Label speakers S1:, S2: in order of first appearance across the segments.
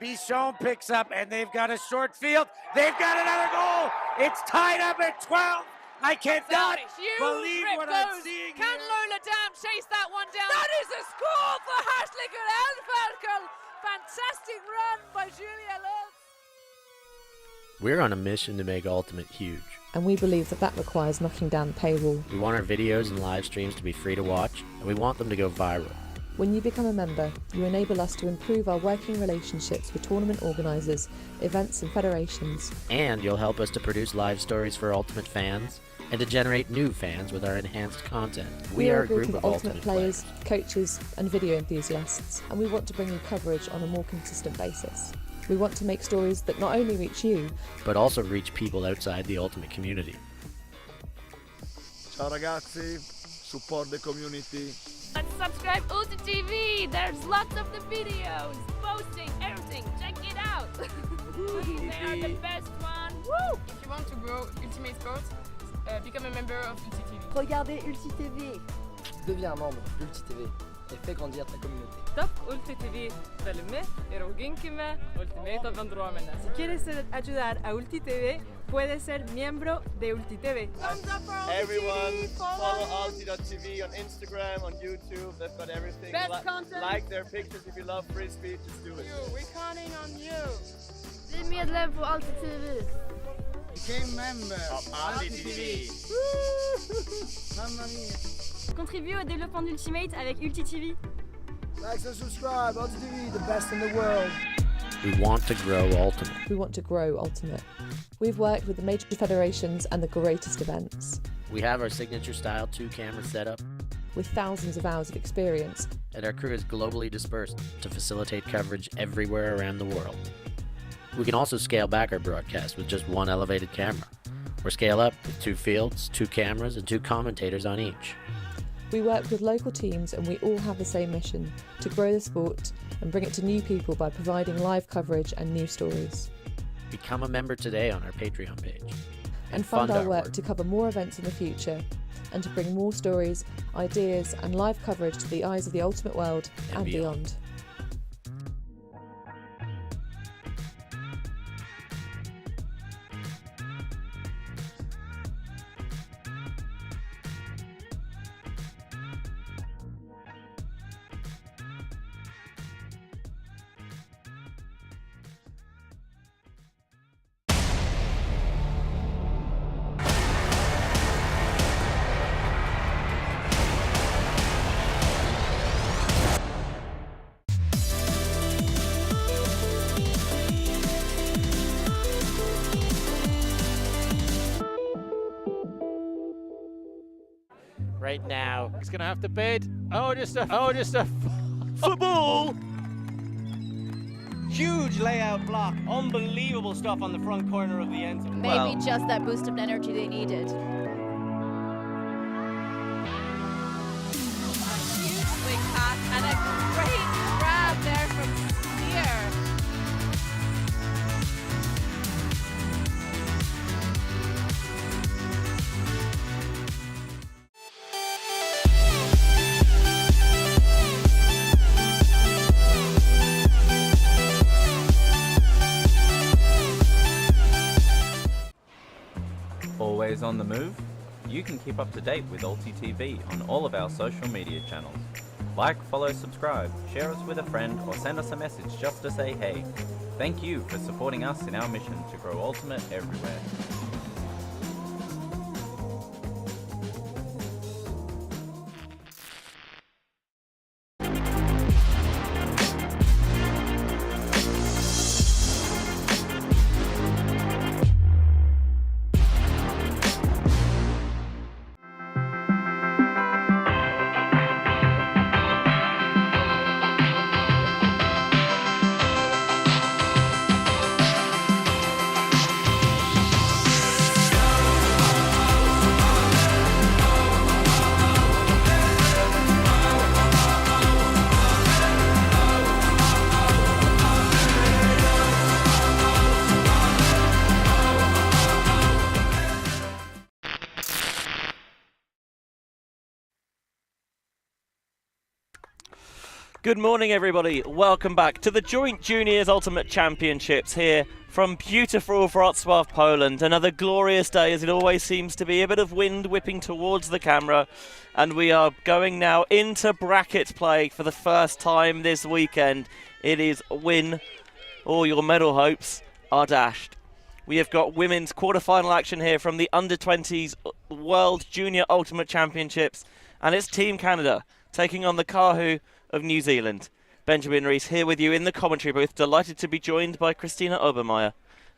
S1: Bichon picks up, and they've got a short field. They've got another goal. It's tied up at 12. I cannot believe what I'm seeing
S2: Can
S1: here.
S2: Lola Dam chase that one down?
S3: That is a score for Hartlinger Elferkel. Fantastic run by Julia Lutz.
S4: We're on a mission to make Ultimate huge.
S5: And we believe that that requires knocking down the paywall.
S4: We want our videos and live streams to be free to watch, and we want them to go viral.
S5: When you become a member, you enable us to improve our working relationships with tournament organisers, events and federations.
S4: And you'll help us to produce live stories for Ultimate fans, and to generate new fans with our enhanced content.
S5: We are a group of Ultimate players, coaches and video enthusiasts, and we want to bring you coverage on a more consistent basis. We want to make stories that not only reach you,
S4: but also reach people outside the Ultimate community.
S6: Ciao ragazzi, support the community.
S7: Let's subscribe Ulti TV. There's lots of the videos, posting, everything. Check it out. They are the best one. Woo!
S8: If you want to grow Ultimate Sports, become a member of Ulti TV.
S9: Regardez Ulti TV. Deviens un membre d'Ulti TV et fais grandir ta communauté.
S8: Stop Ulti TV. Följ eroginki med Ultimate vendromene.
S10: Si quieres ayudar a Ulti TV, puedes ser miembro de Ulti TV.
S6: Everyone follow Ulti.tv on Instagram, on YouTube. They've got everything.
S3: Best content.
S6: Like their pictures if you love frisbee, just do it.
S8: We're counting on you.
S7: Bli medlem på Ulti TV.
S6: Became member of Ulti TV.
S9: Mamma mia.
S10: Contribue au développement d'Ultimate avec Ulti TV.
S9: Like and subscribe, Ulti TV, the best in the world.
S4: We want to grow Ultimate.
S5: we want to grow Ultimate. We've worked with the major federations and the greatest events.
S4: We have our signature style 2-camera setup,
S5: With thousands of hours of experience,
S4: and our crew is globally dispersed to facilitate coverage everywhere around the world. We can also scale back our broadcast with just one elevated camera, or scale up with 2 fields, 2 cameras, and 2 commentators on each.
S5: we work with local teams and we all have the same mission, to grow the sport and bring it to new people by providing live coverage and new stories.
S4: Become a member today on our Patreon page.
S5: And fund our work to cover more events in the future and to bring more stories, ideas and live coverage to the eyes of the Ultimate world and beyond.
S4: Right now,
S1: He's gonna have to bid. Just a football.
S11: Huge layout block, unbelievable stuff on the front corner of the end zone.
S7: Maybe just that boost of energy they needed.
S3: Huge swing pass and a great grab there from Spear.
S12: Always on the move? You can keep up to date with Ulti TV on all of our social media channels. Like, follow, subscribe, share us with a friend, or send us a message just to say hey. Thank you for supporting us in our mission to grow Ultimate everywhere.
S13: Good morning, everybody. Welcome back to the Joint Juniors Ultimate Championships here from beautiful Wrocław, Poland. Another glorious day, as it always seems to be. A bit of wind whipping towards the camera. And we are going now into bracket play for the first time this weekend. It is win. All your medal hopes are dashed. We have got women's quarter-final action here from the Under-20s World Junior Ultimate Championships. And it's Team Canada taking on the Kahoo of New Zealand. Benjamin Rees here with you in the commentary booth, delighted to be joined by Christina Obermeier.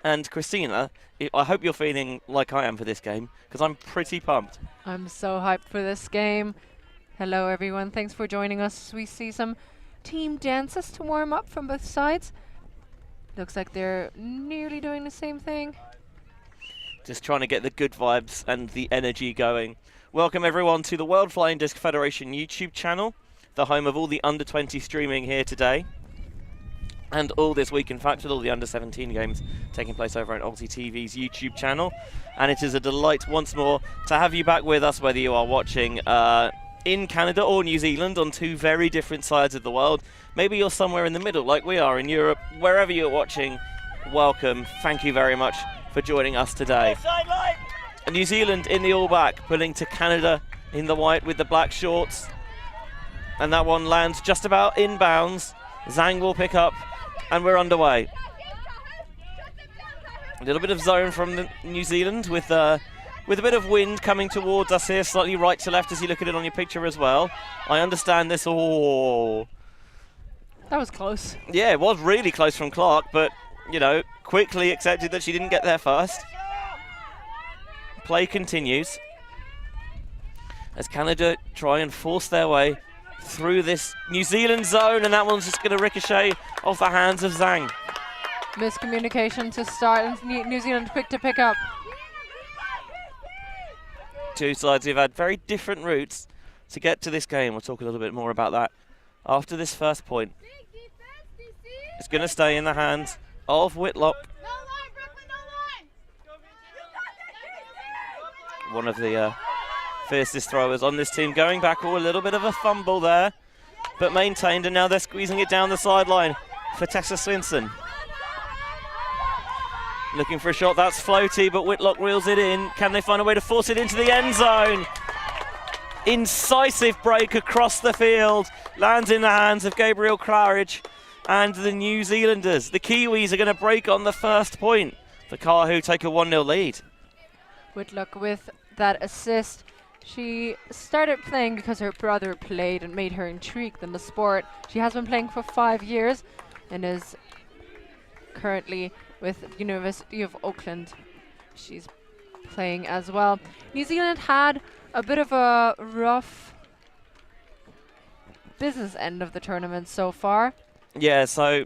S13: And Christina, I hope you're feeling like I am for this game, because I'm pretty pumped.
S2: I'm so hyped for this game. Hello everyone, thanks for joining us. We see some team dances to warm up from both sides. Looks like they're nearly doing the same thing.
S13: Just trying to get the good vibes and the energy going. Welcome everyone to the World Flying Disc Federation YouTube channel, the home of all the under-20 streaming here today. And all this week, in fact, with all the under-17 games taking place over on Ulti TV's YouTube channel. And it is a delight once more to have you back with us, whether you are watching in Canada or New Zealand, on two very different sides of the world. Maybe you're somewhere in the middle, like we are in Europe. Wherever you're watching, welcome. Thank you very much for joining us today. And New Zealand in the all-black, pulling to Canada in the white with the black shorts. And that one lands just about inbounds. Zhang will pick up, and we're underway. A little bit of zone from New Zealand with a bit of wind coming towards us here, slightly right to left as you look at it on your picture as well. I understand this. Oh,
S2: that was close.
S13: Yeah, it was really close from Clark, but, you know, quickly accepted that she didn't get there first. Play continues as Canada try and force their way through this New Zealand zone, and that one's just going to ricochet off the hands of Zhang.
S2: Miscommunication to start, and New Zealand quick to pick up.
S13: Two sides who've had very different routes to get to this game. We'll talk a little bit more about that after this first point. It's going to stay in the hands of Whitlock. One of the fiercest throwers on this team, going back. A little bit of a fumble there, but maintained, and now they're squeezing it down the sideline for Tessa Swinson. Looking for a shot, that's floaty, but Whitlock reels it in. Can they find a way to force it into the end zone? Incisive break across the field, lands in the hands of Gabriel Claridge, and the New Zealanders, the Kiwis, are going to break on the first point. The Kahoo take a 1-0 lead.
S2: Whitlock with that assist. She started playing because her brother played and made her intrigued in the sport. She has been playing for 5 years and is currently with University of Auckland. She's playing as well. New Zealand had a bit of a rough business end of the tournament so far.
S13: Yeah, so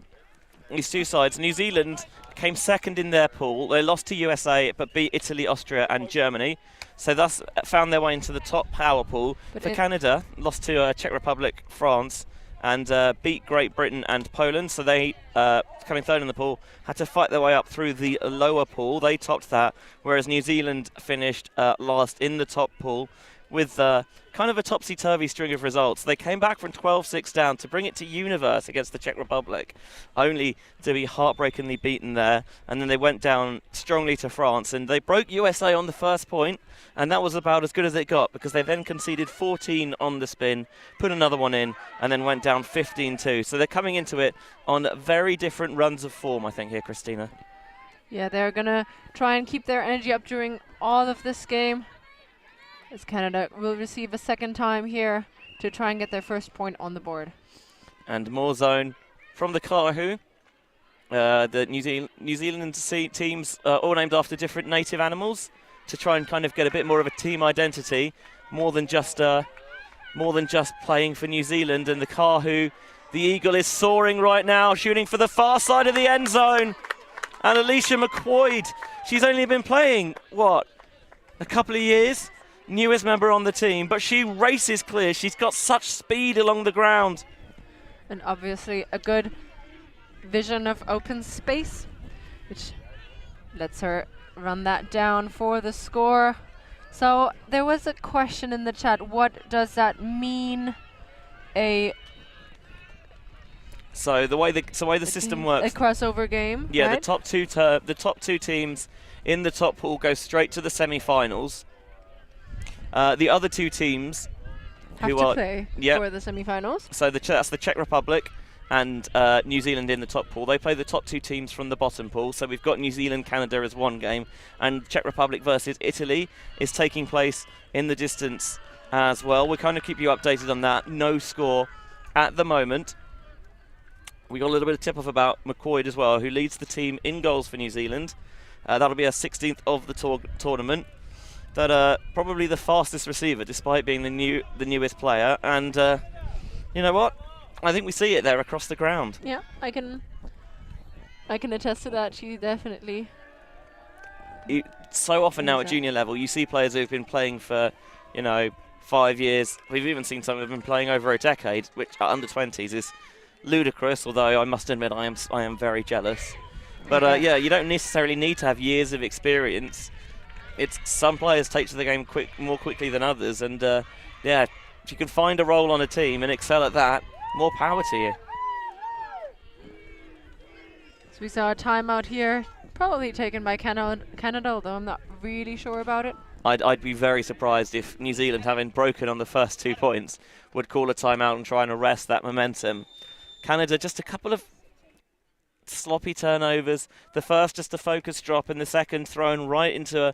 S13: these two sides, New Zealand came second in their pool. They lost to USA but beat Italy, Austria and Germany. So thus found their way into the top power pool. But for Canada, lost to Czech Republic, France, and beat Great Britain and Poland. So they, coming third in the pool, had to fight their way up through the lower pool. They topped that, whereas New Zealand finished last in the top pool with kind of a topsy-turvy string of results. They came back from 12-6 down to bring it to Universe against the Czech Republic, only to be heartbreakingly beaten there. And then they went down strongly to France, and they broke USA on the first point, and that was about as good as it got, because they then conceded 14 on the spin, put another one in, and then went down 15-2. So they're coming into it on very different runs of form, I think, here, Christina.
S2: Yeah, they're going to try and keep their energy up during all of this game, as Canada will receive a second time here to try and get their first point on the board.
S13: And more zone from the Kahoo. The New Zealand teams all named after different native animals to try and kind of get a bit more of a team identity, more than just playing for New Zealand. And the Kahoo, the Eagle, is soaring right now, shooting for the far side of the end zone. And Alicia McQuoid, she's only been playing, what, a couple of years? Newest member on the team, but she races clear. She's got such speed along the ground.
S2: And obviously a good vision of open space, which lets her run that down for the score. So there was a question in the chat, what does that mean, a
S13: So the way the system works,
S2: a crossover game.
S13: yeah,
S2: right?
S13: the top two teams in the top pool go straight to the semi-finals. The other two teams
S2: have
S13: who
S2: to
S13: are
S2: play for the semi-finals.
S13: So that's the Czech Republic and New Zealand in the top pool. They play the top two teams from the bottom pool. So we've got New Zealand, Canada as one game, and Czech Republic versus Italy is taking place in the distance as well. We'll kind of keep you updated on that. No score at the moment. We got a little bit of tip-off about McCoy as well, who leads the team in goals for New Zealand. That'll be our 16th of the tournament. That probably the fastest receiver, despite being the newest player. And you know what? I think we see it there across the ground.
S2: Yeah, I can attest to that. She definitely.
S13: So often now at junior level, you see players who've been playing for, 5 years. We've even seen some who've been playing over a decade, which are under 20s is ludicrous. Although I must admit, I am very jealous. But yeah, you don't necessarily need to have years of experience. It's some players take to the game more quickly than others, and yeah, if you can find a role on a team and excel at that, more power to you.
S2: So we saw a timeout here, probably taken by Canada, although I'm not really sure about it.
S13: I'd be very surprised if New Zealand, having broken on the first 2 points, would call a timeout and try and arrest that momentum. Canada, just a couple of sloppy turnovers. The first just a focus drop, and the second thrown right into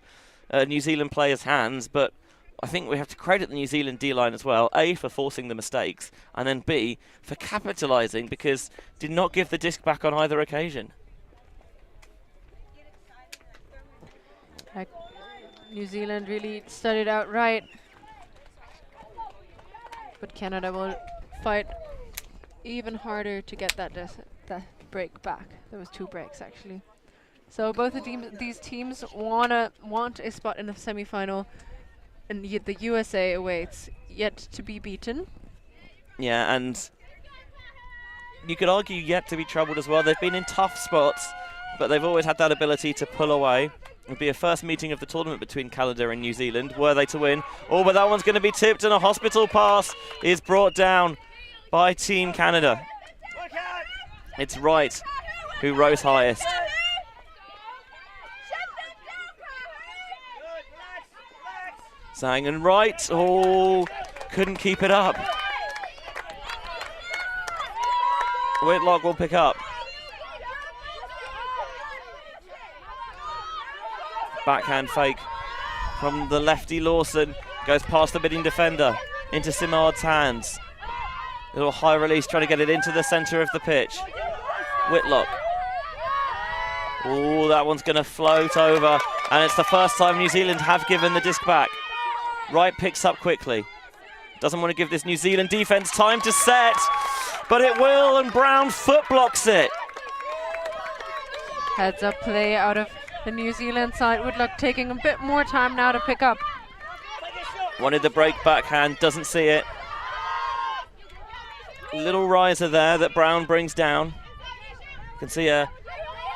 S13: a New Zealand player's hands. But I think we have to credit the New Zealand D-line as well, A, for forcing the mistakes, and then B, for capitalising, because did not give the disc back on either occasion.
S2: New Zealand really started out right, but Canada will fight even harder to get that break back. There was 2 breaks actually. So both of these teams want a spot in the semi-final, and yet the USA awaits, yet to be beaten.
S13: Yeah, and you could argue yet to be troubled as well. They've been in tough spots, but they've always had that ability to pull away. It'll be a first meeting of the tournament between Canada and New Zealand, were they to win. Oh, but that one's going to be tipped, and a hospital pass is brought down by Team Canada. It's Wright who rose highest. Zhang and Wright, oh, couldn't keep it up. Whitlock will pick up. Backhand fake from the lefty Lawson, goes past the bidding defender into Simard's hands. Little high release, trying to get it into the centre of the pitch. Whitlock. Oh, that one's going to float over, and it's the first time New Zealand have given the disc back. Wright picks up quickly. Doesn't want to give this New Zealand defence time to set, but it will, and Brown foot blocks it.
S2: Heads up play out of the New Zealand side. Whitlock taking a bit more time now to pick up.
S13: Wanted the break backhand, doesn't see it. Little riser there that Brown brings down. You can see her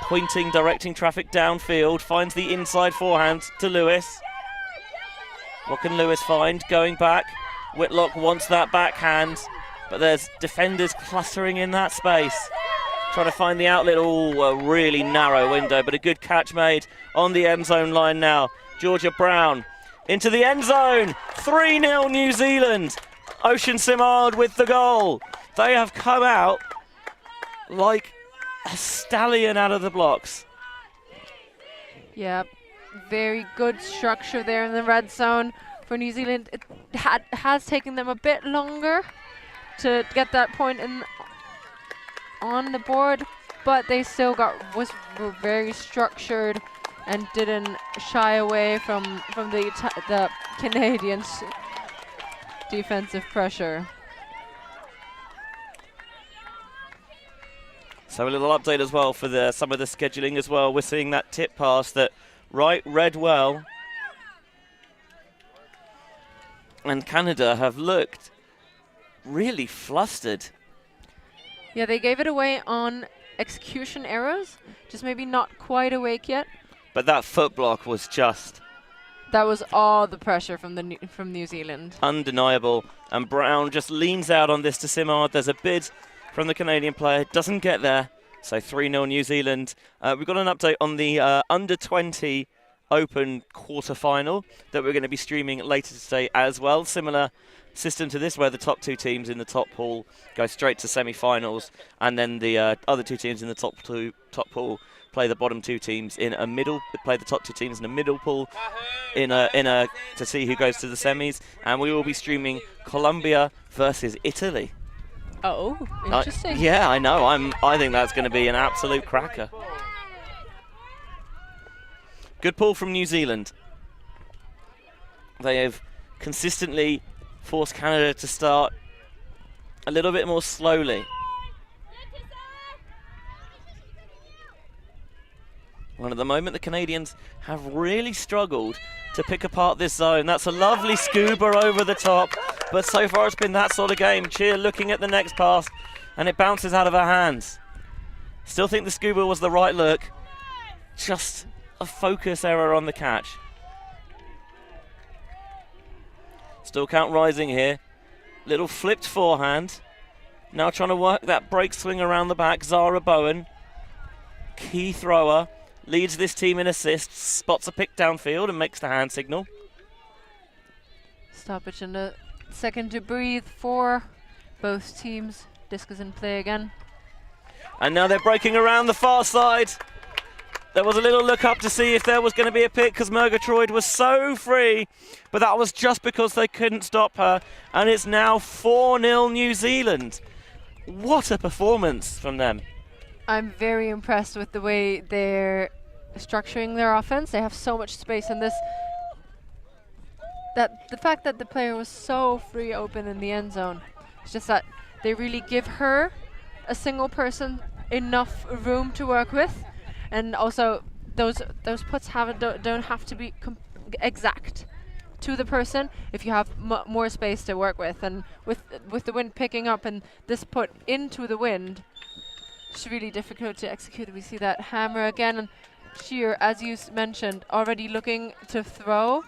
S13: pointing, directing traffic downfield. Finds the inside forehand to Lewis. What can Lewis find? Going back. Whitlock wants that backhand, but there's defenders clustering in that space. Trying to find the outlet. Oh, a really narrow window, but a good catch made on the end zone line now. Georgia Brown into the end zone. 3-0 New Zealand. Ocean Simard with the goal. They have come out like a stallion out of the blocks.
S2: Yeah, very good structure there in the red zone for New Zealand. It has taken them a bit longer to get that point on the board, but they still were very structured and didn't shy away from the Canadians' defensive pressure.
S13: So a little update as well for some of the scheduling as well. We're seeing that tip pass that Wright read well, and Canada have looked really flustered.
S2: Yeah, they gave it away on execution errors, just maybe not quite awake yet.
S13: But that foot block was just...
S2: That was all the pressure from New Zealand.
S13: Undeniable. And Brown just leans out on this to Simard. There's a bid from the Canadian player. Doesn't get there. So 3-0 New Zealand. We've got an update on the under-20 Open quarter-final that we're going to be streaming later today as well. Similar system to this, where the top 2 teams in the top pool go straight to semi-finals, and then the other 2 teams in the top pool play the bottom 2 teams in a middle. Play the top 2 teams in a middle pool to see who goes to the semis. And we will be streaming Colombia versus Italy.
S2: Oh, interesting.
S13: Yeah, I know. I think that's going to be an absolute cracker. Good pull from New Zealand. They have consistently forced Canada to start a little bit more slowly. And at the moment, the Canadians have really struggled to pick apart this zone. That's a lovely scuba over the top, but so far it's been that sort of game. Cheer looking at the next pass, and it bounces out of her hands. Still think the scuba was the right look. Just a focus error on the catch. Still count rising here. Little flipped forehand. Now trying to work that break swing around the back. Zara Bowen, key thrower, leads this team in assists, spots a pick downfield and makes the hand signal.
S2: Stoppage and a second to breathe for both teams. Disc is in play again.
S13: And now they're breaking around the far side. There was a little look up to see if there was going to be a pick because Murgatroyd was so free, but that was just because they couldn't stop her. And it's now 4-0 New Zealand. What a performance from them.
S2: I'm very impressed with the way they're structuring their offense. They have so much space in this. That the fact that the player was so free open in the end zone, it's just that they really give her, a single person, enough room to work with. And also, those puts don't have to be exact to the person if you have more space to work with. And with the wind picking up and this put into the wind, it's really difficult to execute. We see that hammer again, and Sheer, as you mentioned, already looking to throw.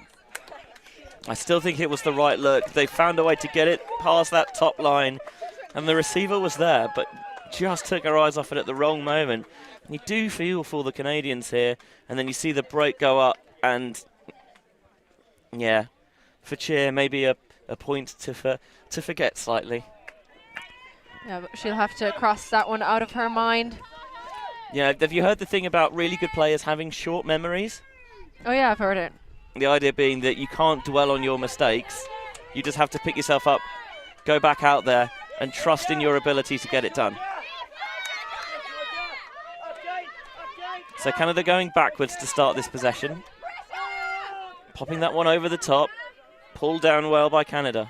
S13: I still think it was the right look. They found a way to get it past that top line, and the receiver was there, but just took her eyes off it at the wrong moment. And you do feel for the Canadians here, and then you see the break go up, and yeah, for Cheer, maybe a point to forget slightly.
S2: Yeah, but she'll have to cross that one out of her mind.
S13: Yeah, have you heard the thing about really good players having short memories?
S2: Oh yeah, I've heard it.
S13: The idea being that you can't dwell on your mistakes. You just have to pick yourself up, go back out there, and trust in your ability to get it done. So Canada going backwards to start this possession. Popping that one over the top. Pulled down well by Canada.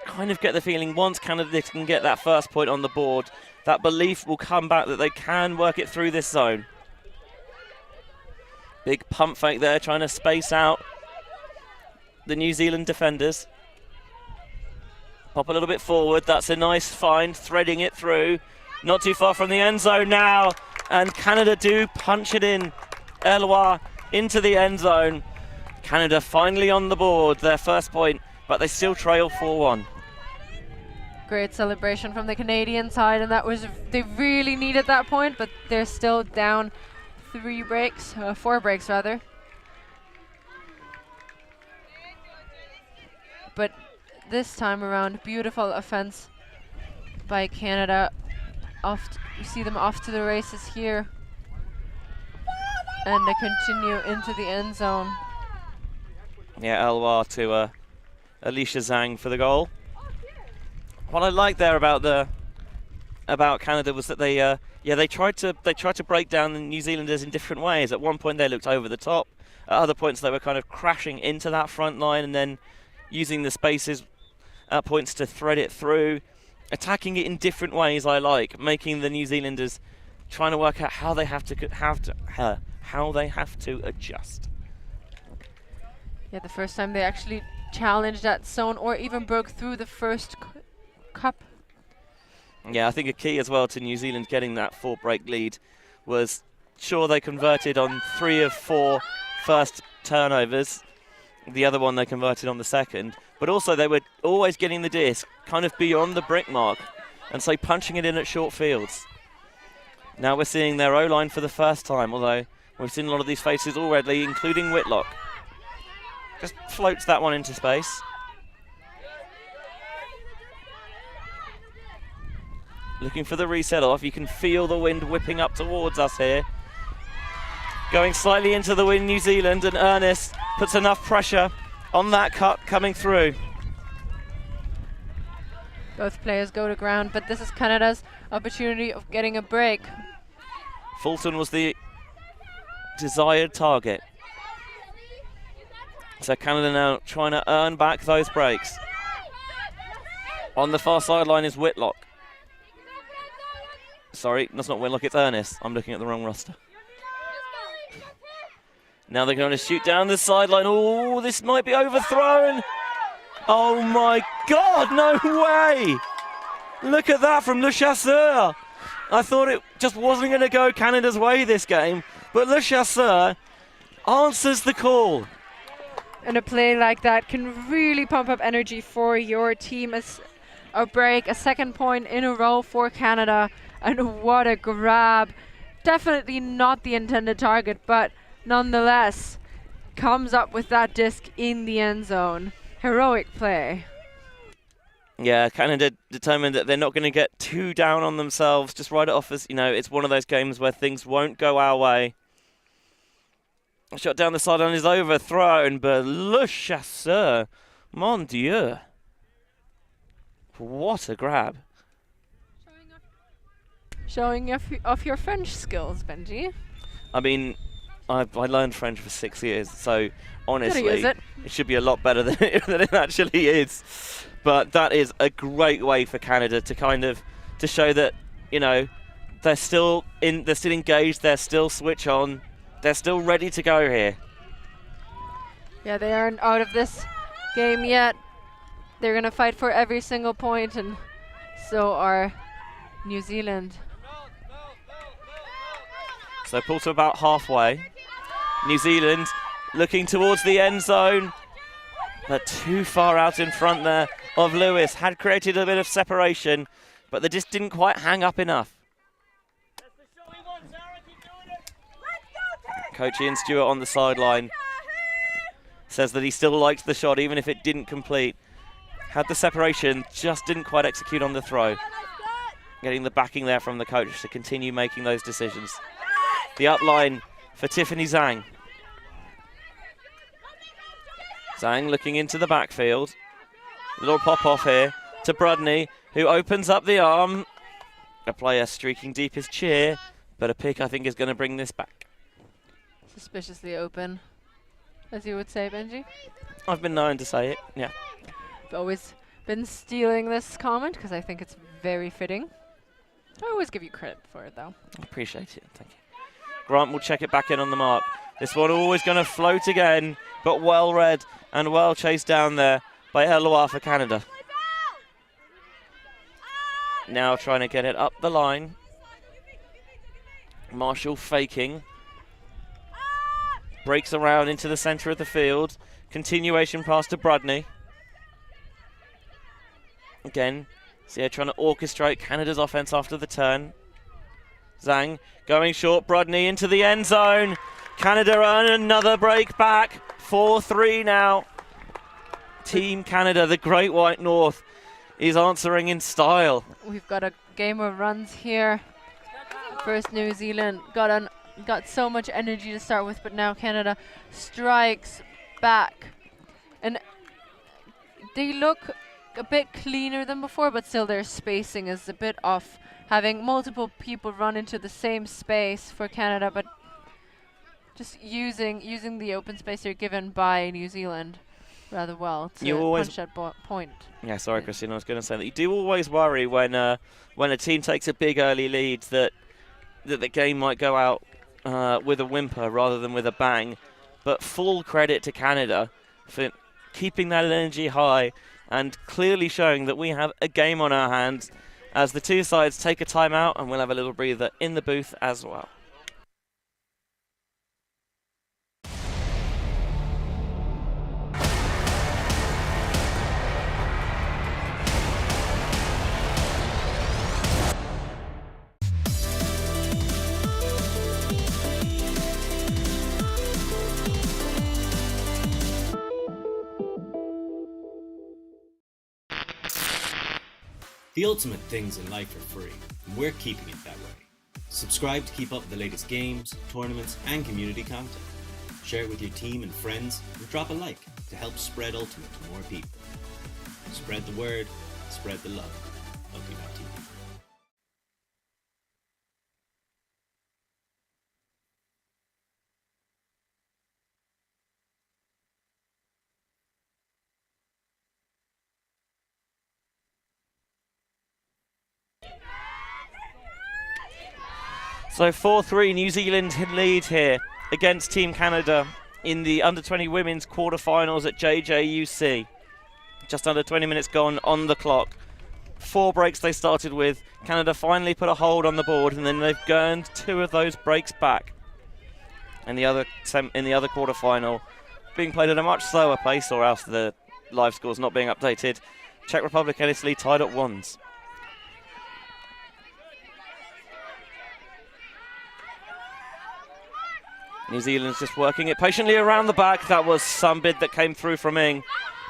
S13: Kind of get the feeling once Canada can get that first point on the board, that belief will come back that they can work it through this zone. Big pump fake there, trying to space out the New Zealand defenders. Pop a little bit forward. That's a nice find, threading it through. Not too far from the end zone now. And Canada do punch it in. Eloy into the end zone. Canada finally on the board, their first point, but they still trail 4-1.
S2: Great celebration from the Canadian side, and that was, they really needed that point, but they're still down 4 breaks rather. But this time around, beautiful offense by Canada. You see them off to the races here, and they continue into the end zone.
S13: Yeah, Eloy to Alicia Zhang for the goal. What I like there about Canada was that they tried to break down the New Zealanders in different ways. At one point they looked over the top. At other points they were kind of crashing into that front line and then using the spaces at points to thread it through. Attacking it in different ways, I like, making the New Zealanders trying to work out how they have to adjust.
S2: Yeah, the first time they actually challenged that zone or even broke through the first cup.
S13: Yeah, I think a key as well to New Zealand getting that 4-break lead was, sure, they converted on 3 of 4 first turnovers. The other one they converted on the second. But also they were always getting the disc kind of beyond the brick mark. and so punching it in at short fields. Now we're seeing their O-line for the first time, although we've seen a lot of these faces already, including Whitlock. Just floats that one into space. Looking for the reset off. You can feel the wind whipping up towards us here. Going slightly into the wind, New Zealand, and Ernest puts enough pressure on that cut coming through.
S2: Both players go to ground, but this is Canada's opportunity of getting a break.
S13: Fulton was the desired target. So Canada now trying to earn back those breaks. On the far sideline is Whitlock. Sorry, that's not Whitlock, it's Ernest. I'm looking at the wrong roster. Now they're going to shoot down the sideline. Oh, this might be overthrown. Oh my God, no way! Look at that from Le Chasseur. I thought it just wasn't going to go Canada's way this game, but Le Chasseur answers the call.
S2: And a play like that can really pump up energy for your team. As a break, a second point in a row for Canada, and what a grab. Definitely not the intended target, but nonetheless comes up with that disc in the end zone. Heroic play.
S13: Yeah, Canada determined that they're not going to get too down on themselves. Just write it off as, you know, it's one of those games where things won't go our way. Shot down the sideline is overthrown, but Le Chasseur, mon Dieu. What a grab.
S2: Showing off your French skills, Benji.
S13: I mean, I learned French for 6 years, so honestly,
S2: use it
S13: should be a lot better than it actually is. But that is a great way for Canada to kind of to show that, you know, they're still engaged, they're still switch on, they're still ready to go here.
S2: Yeah, they aren't out of this game yet. They're gonna fight for every single point, and so are New Zealand.
S13: So pull to about halfway. New Zealand looking towards the end zone, but too far out in front there of Lewis. Had created a bit of separation, but they just didn't quite hang up enough. Coach Ian Stewart on the sideline says that he still liked the shot, even if it didn't complete. Had the separation, just didn't quite execute on the throw. Getting the backing there from the coach to continue making those decisions. The upline for Tiffany Zhang. Zhang looking into the backfield. Little pop-off here to Brudney, who opens up the arm. A player streaking deep his cheer, but a pick, I think, is going to bring this back.
S2: Suspiciously open, as you would say, Benji.
S13: I've been known to say it, yeah.
S2: I've always been stealing this comment because I think it's very fitting. I always give you credit for it, though.
S13: I appreciate it, thank you. Grant will check it back in on the mark. This one always going to float again, but well read and well chased down there by Eloy for Canada. Now trying to get it up the line. Marshall faking. Breaks around into the centre of the field. Continuation pass to Brudney. Again, so yeah, trying to orchestrate Canada's offense after the turn. Zhang going short, Brudney into the end zone. Canada earn another break back. 4-3 now. Team Canada, the Great White North, is answering in style.
S2: We've got a game of runs here. First New Zealand got so much energy to start with, but now Canada strikes back. And they look a bit cleaner than before, but still their spacing is a bit off. Having multiple people run into the same space for Canada, but just using the open space here given by New Zealand rather well to punch that point.
S13: Yeah, sorry, Christine, I was going to say that you do always worry when a team takes a big early lead that the game might go out with a whimper rather than with a bang. But full credit to Canada for keeping that energy high and clearly showing that we have a game on our hands as the two sides take a timeout, and we'll have a little breather in the booth as well.
S14: The ultimate things in life are free, and we're keeping it that way. Subscribe to keep up with the latest games, tournaments, and community content. Share it with your team and friends, and drop a like to help spread Ultimate to more people. Spread the word, spread the love. Ulti TV.
S13: So 4-3, New Zealand in lead here against Team Canada in the under-20 women's quarterfinals at WJUC. Just under 20 minutes gone on the clock. 4 breaks they started with. Canada finally put a hold on the board, and then they've earned 2 of those breaks back. And the other quarterfinal being played at a much slower pace, or else the live scores not being updated. Czech Republic and Italy tied at 1s. New Zealand's just working it patiently around the back. That was some bid that came through from Ing.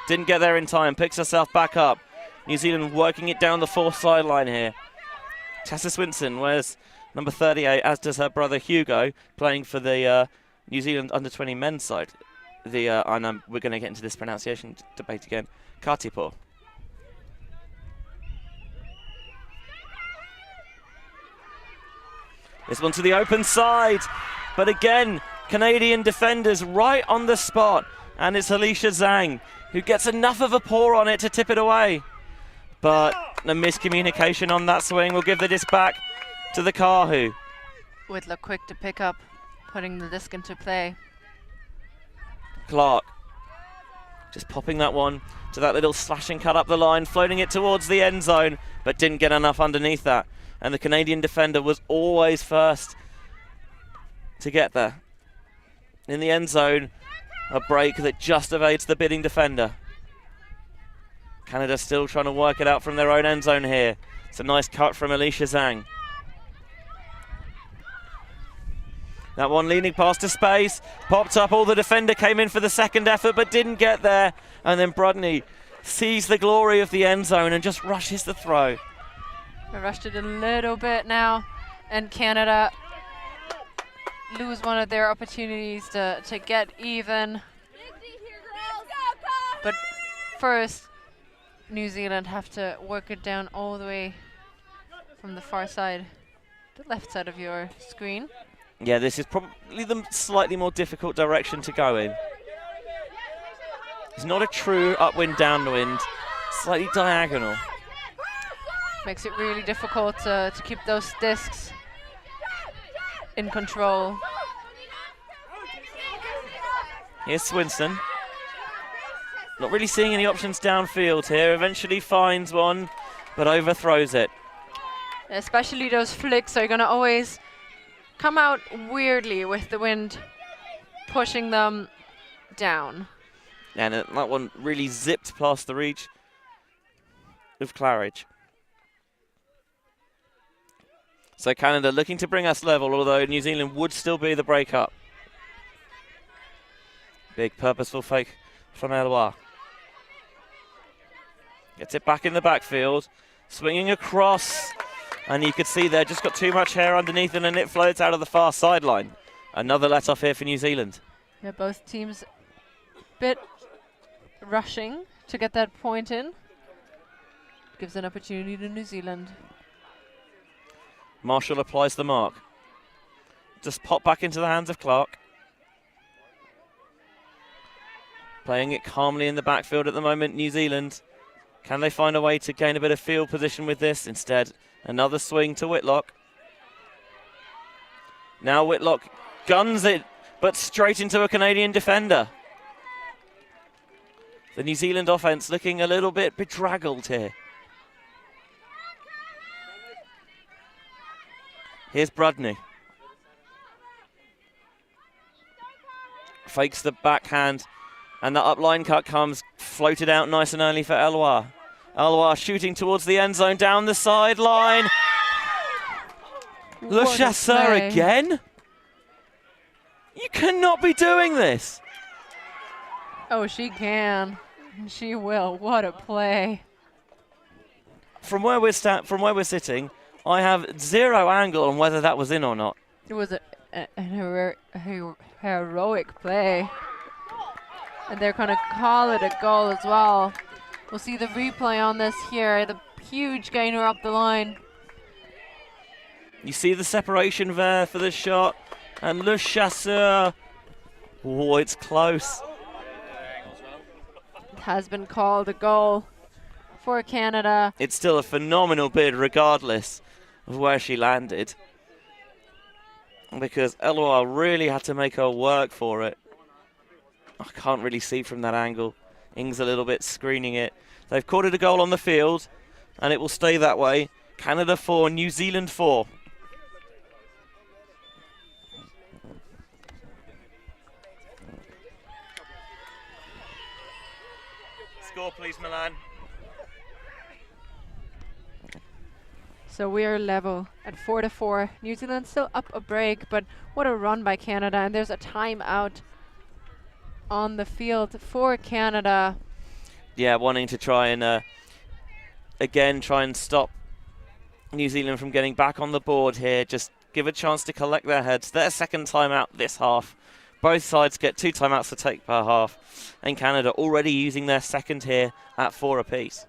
S13: Didn't get there in time, picks herself back up. New Zealand working it down the 4th sideline here. Tessa Swinson wears number 38, as does her brother Hugo, playing for the New Zealand under-20 men's side. And we're going to get into this pronunciation debate again. Katipo. This one to the open side. But again, Canadian defenders right on the spot. And it's Alicia Zhang who gets enough of a paw on it to tip it away. But the miscommunication on that swing will give the disc back to the Kahu.
S2: Whitlock quick to pick up, putting the disc into play.
S13: Clark just popping that one to that little slashing cut up the line, floating it towards the end zone, but didn't get enough underneath that. And the Canadian defender was always first to get there. In the end zone, a break that just evades the bidding defender. Canada still trying to work it out from their own end zone here. It's a nice cut from Alicia Zhang. That one leaning past to space, popped up, all the defender came in for the second effort but didn't get there. And then Brudney sees the glory of the end zone and just rushes the throw.
S2: They rushed it a little bit now, and Canada lose one of their opportunities to get even. But first, New Zealand have to work it down all the way from the far side, the left side of your screen.
S13: Yeah, this is probably the slightly more difficult direction to go in. It's not a true upwind, downwind, slightly diagonal.
S2: Makes it really difficult to keep those discs in control.
S13: Here's Swinson. Not really seeing any options downfield here. Eventually finds one, but overthrows it.
S2: Especially those flicks are going to always come out weirdly with the wind pushing them down.
S13: And that one really zipped past the reach of Claridge. So Canada looking to bring us level, although New Zealand would still be the break-up. Big purposeful fake from Eloise. Gets it back in the backfield, swinging across, and you could see there just got too much hair underneath it and it floats out of the far sideline. Another let-off here for New Zealand.
S2: Yeah, both teams a bit rushing to get that point in. Gives an opportunity to New Zealand.
S13: Marshall applies the mark. Just pop back into the hands of Clark. Playing it calmly in the backfield at the moment, New Zealand. Can they find a way to gain a bit of field position with this? Instead, another swing to Whitlock. Now Whitlock guns it, but straight into a Canadian defender. The New Zealand offense looking a little bit bedraggled here. Here's Brudney. Fakes the backhand, and the upline cut comes floated out nice and early for Eloise. Eloise shooting towards the end zone down the sideline. Le Chasseur again? You cannot be doing this.
S2: Oh, she can. She will. What a play.
S13: from where we're sitting, I have zero angle on whether that was in or not.
S2: It was a heroic play. And they're going to call it a goal as well. We'll see the replay on this here. The huge gainer up the line.
S13: You see the separation there for the shot. And Le Chasseur. Oh, it's close.
S2: It has been called a goal for Canada.
S13: It's still a phenomenal bid regardless of where she landed. Because Eloise really had to make her work for it. I can't really see from that angle. Ing's a little bit screening it. They've called it a goal on the field, and it will stay that way. Canada 4, New Zealand 4. Score, please, Milan.
S2: So we are level at 4-4. New Zealand still up a break, but what a run by Canada. And there's a timeout on the field for Canada.
S13: Yeah, wanting to try and, again, try and stop New Zealand from getting back on the board here. Just give a chance to collect their heads. Their second timeout this half. Both sides get 2 timeouts to take per half. And Canada already using their second here at 4 apiece.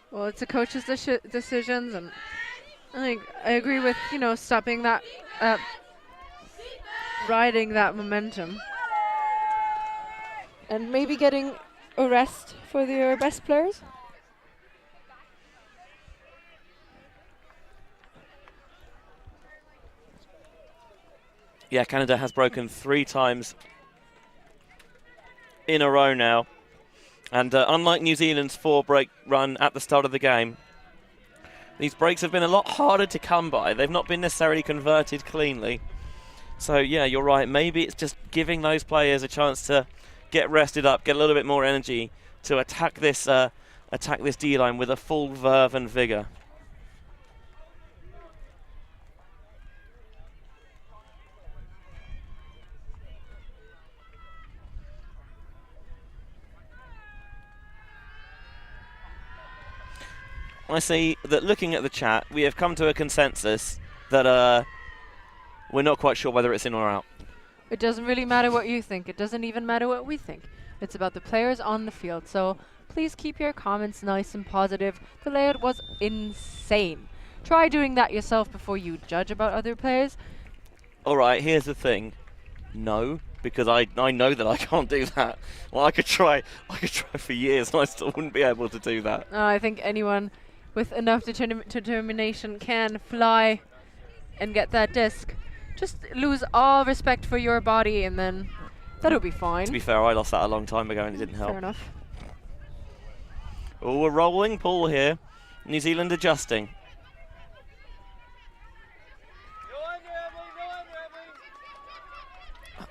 S2: Well, it's a coach's decisions, and I agree with, stopping that, riding that momentum. And maybe getting a rest for their best players.
S13: Yeah, Canada has broken 3 times in a row now. And unlike New Zealand's 4-break run at the start of the game, these breaks have been a lot harder to come by. They've not been necessarily converted cleanly. So, yeah, you're right. Maybe it's just giving those players a chance to get rested up, get a little bit more energy to attack this D-line with a full verve and vigour. I see that looking at the chat, we have come to a consensus that we're not quite sure whether it's in or out.
S2: It doesn't really matter what you think. It doesn't even matter what we think. It's about the players on the field. So please keep your comments nice and positive. The layout was insane. Try doing that yourself before you judge about other players.
S13: All right, here's the thing. No, because I know that I can't do that. Well, I could try for years and I still wouldn't be able to do that.
S2: I think anyone with enough determination can fly and get that disc. Just lose all respect for your body and then that'll be fine.
S13: To be fair, I lost that a long time ago and it didn't help.
S2: Fair enough.
S13: Oh, a rolling pull here. New Zealand adjusting.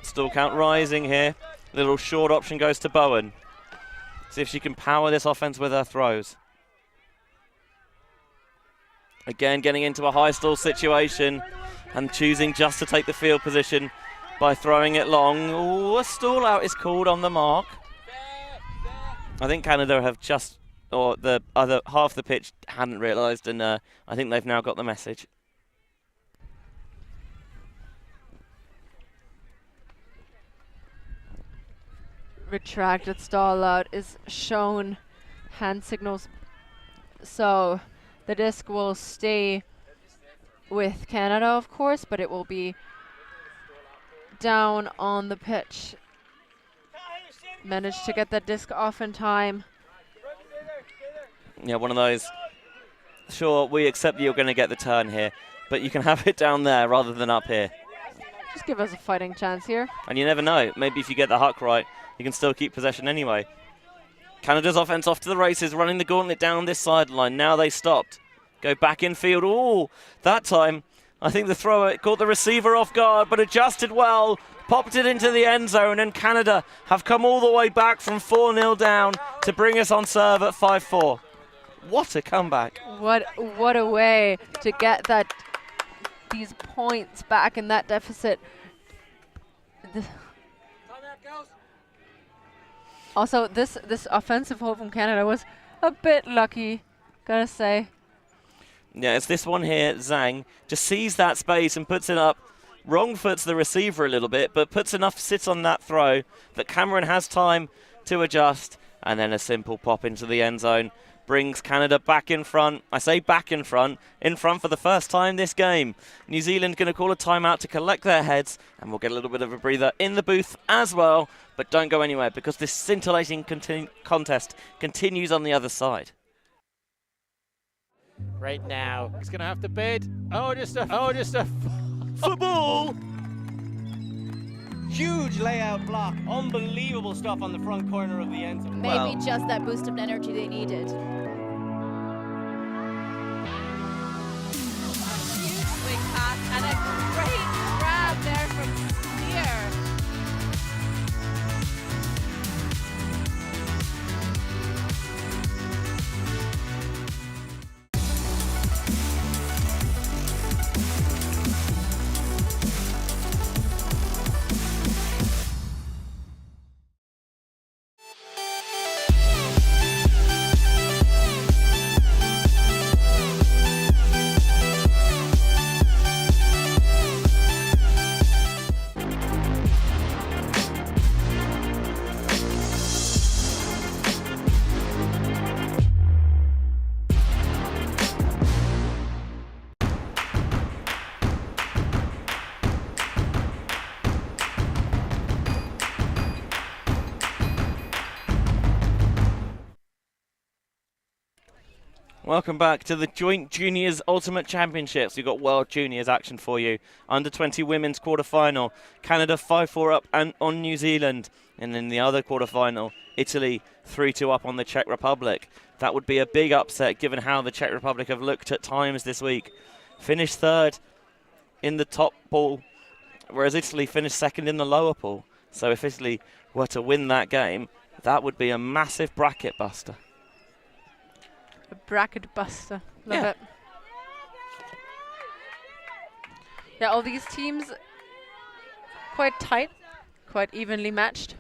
S13: Stall count rising here. Little short option goes to Bowen. See if she can power this offense with her throws. Again, getting into a high stall situation and choosing just to take the field position by throwing it long. Ooh, a stall out is called on the mark. I think Canada have just, or the other half the pitch hadn't realised, and I think they've now got the message.
S2: Retracted stall out is shown, hand signals. So the disc will stay with Canada, of course, but it will be down on the pitch. Managed to get that disc off in time.
S13: Yeah, one of those. Sure, we accept you're going to get the turn here, but you can have it down there rather than up here.
S2: Just give us a fighting chance here.
S13: And you never know. Maybe if you get the huck right, you can still keep possession anyway. Canada's offense off to the races, running the gauntlet down this sideline. Now they stopped. Go back in field. Oh, that time, I think the thrower caught the receiver off guard, but adjusted well, popped it into the end zone, and Canada have come all the way back from 4-0 down to bring us on serve at 5-4. What a comeback.
S2: What a way to get these points back in that deficit. Also, this offensive hold from Canada was a bit lucky. gotta say.
S13: Yeah, it's this one here, Zhang, just sees that space and puts it up. Wrong foots the receiver a little bit, but puts enough sit on that throw that Cameron has time to adjust, and then a simple pop into the end zone brings Canada back in front. I say back in front for the first time this game. New Zealand going to call a timeout to collect their heads, and we'll get a little bit of a breather in the booth as well, but don't go anywhere because this scintillating contest continues on the other side.
S1: Right now, he's going to have to bid. Just a
S13: football!
S11: Huge layout block. Unbelievable stuff on the front corner of the end zone.
S7: Maybe just that boost of energy they needed. Huge swing pass and a great grab there from Spear.
S13: Welcome back to the Joint Juniors Ultimate Championships. We've got World Juniors action for you. Under 20 women's quarterfinal, Canada 5-4 up and on New Zealand. And in the other quarterfinal, Italy 3-2 up on the Czech Republic. That would be a big upset given how the Czech Republic have looked at times this week. Finished third in the top pool, whereas Italy finished second in the lower pool. So if Italy were to win that game, that would be a massive bracket buster.
S2: A bracket buster. Love it. Yeah, all these teams quite tight, quite evenly matched.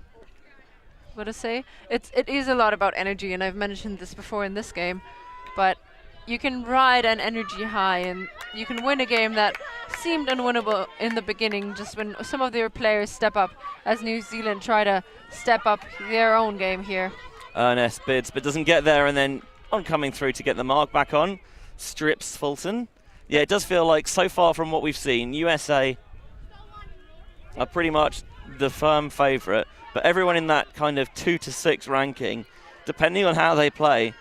S2: What to say? It is a lot about energy, and I've mentioned this before in this game, but you can ride an energy high and you can win a game that seemed unwinnable in the beginning just when some of their players step up, as New Zealand try to step up their own game here.
S13: Ernest bids but doesn't get there, and then on coming through to get the mark back on, strips Fulton. Yeah, it does feel like so far from what we've seen, USA are pretty much the firm favourite, but everyone in that kind of 2 to 6 ranking, depending on how they play,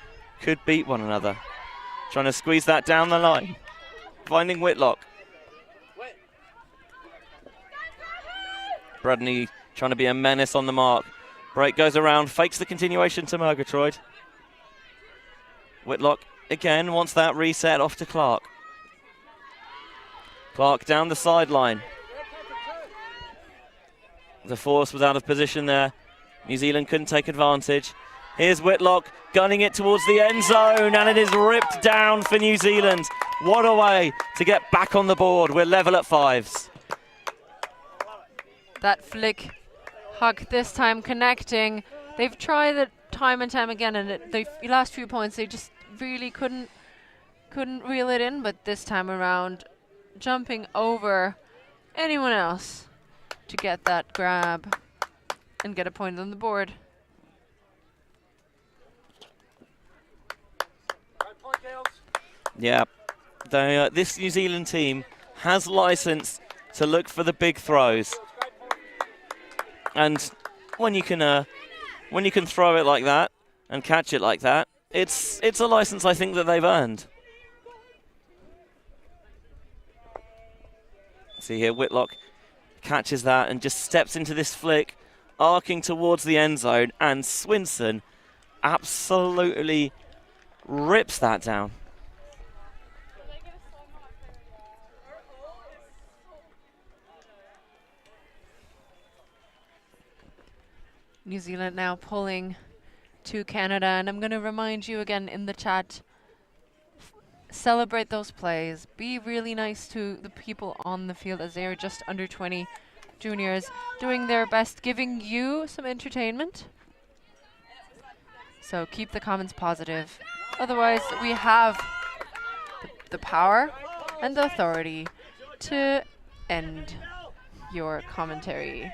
S13: could beat one another. Trying to squeeze that down the line. Finding Whitlock. Bradney trying to be a menace on the mark. Break goes around, fakes the continuation to Murgatroyd. Whitlock again wants that reset off to Clark. Clark down the sideline. The force was out of position there. New Zealand couldn't take advantage. Here's Whitlock gunning it towards the end zone, and it is ripped down for New Zealand. What a way to get back on the board. We're level at 5s.
S2: That flick hug this time connecting. They've tried it time and time again, and the last few points they just really couldn't reel it in, but this time around jumping over anyone else to get that grab and get a point on the board.
S13: Yeah, this New Zealand team has license to look for the big throws, and when you can throw it like that and catch it like that, it's a license I think that they've earned. See here, Whitlock catches that and just steps into this flick, arcing towards the end zone, and Swinson absolutely rips that down.
S2: New Zealand now pulling to Canada, and I'm going to remind you again in the chat, celebrate those plays. Be really nice to the people on the field as they are just under 20 juniors doing their best, giving you some entertainment. So keep the comments positive Otherwise, we have the power and the authority to end your commentary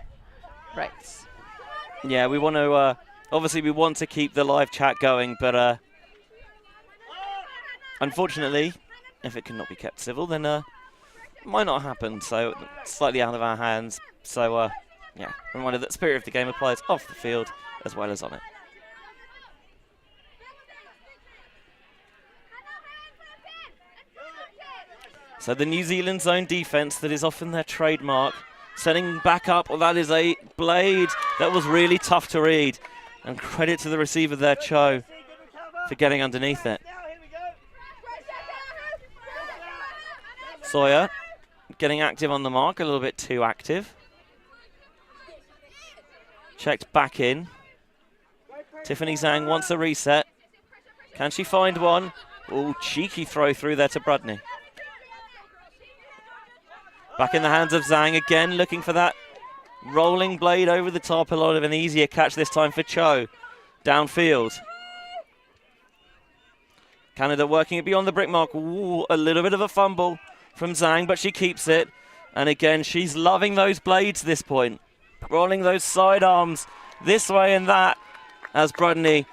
S2: rights.
S13: Yeah, we want to, obviously we want to keep the live chat going, but unfortunately, if it cannot be kept civil, then it might not happen, so slightly out of our hands. So, yeah, reminder that spirit of the game applies off the field as well as on it. So the New Zealand zone defense that is often their trademark, setting back up. Well, that is a blade that was really tough to read. And credit to the receiver there, Cho, for getting underneath it. Sawyer getting active on the mark, a little bit too active. Checked back in. Tiffany Zhang wants a reset. Can she find one? Oh, cheeky throw through there to Brudney. Back in the hands of Zhang again, looking for that rolling blade over the top. A lot of an easier catch this time for Cho. Downfield. Canada working it beyond the brick mark. Ooh, a little bit of a fumble from Zhang, but she keeps it. And again, she's loving those blades this point. Rolling those sidearms this way and that as Brudney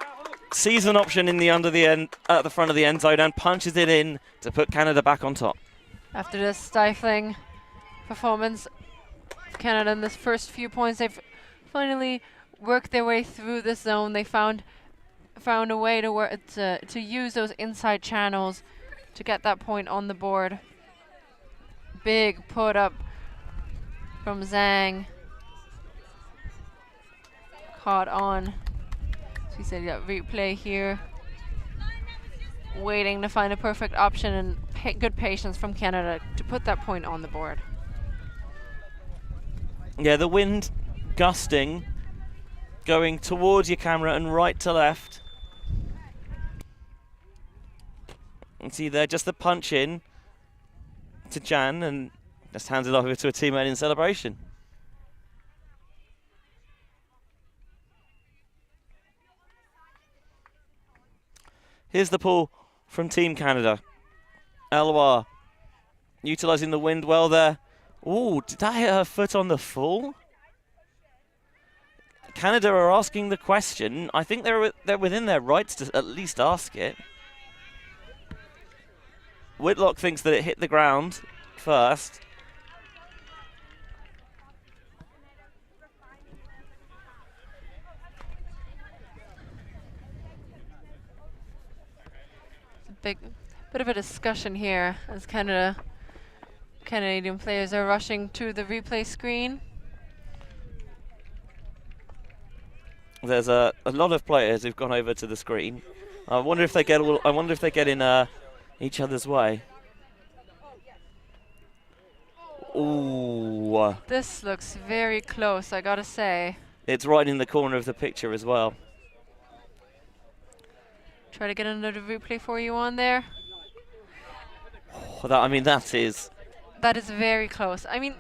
S13: sees an option in the at the front of the end zone and punches it in to put Canada back on top.
S2: After this stifling performance of Canada in this first few points, they've finally worked their way through the zone. They found a way to use those inside channels to get that point on the board. Big put up from Zhang. Caught on. So he said that replay here. Waiting to find a perfect option and good patience from Canada to put that point on the board.
S13: Yeah, the wind gusting, going towards your camera and right to left. And see there, just the punch in to Jan and just hands it over to a teammate in celebration. Here's the pull from Team Canada. Eloise utilising the wind well there. Ooh, did that hit her foot on the full? Canada are asking the question. I think they're within their rights to at least ask it. Whitlock thinks that it hit the ground first.
S2: Bit of a discussion here as Canadian players are rushing to the replay screen.
S13: There's a lot of players who've gone over to the screen. I wonder if they get in each other's way. Ooh.
S2: This looks very close, I gotta say.
S13: It's right in the corner of the picture as well.
S2: Try to get another replay for you on there.
S13: Oh, that is
S2: very close. I mean,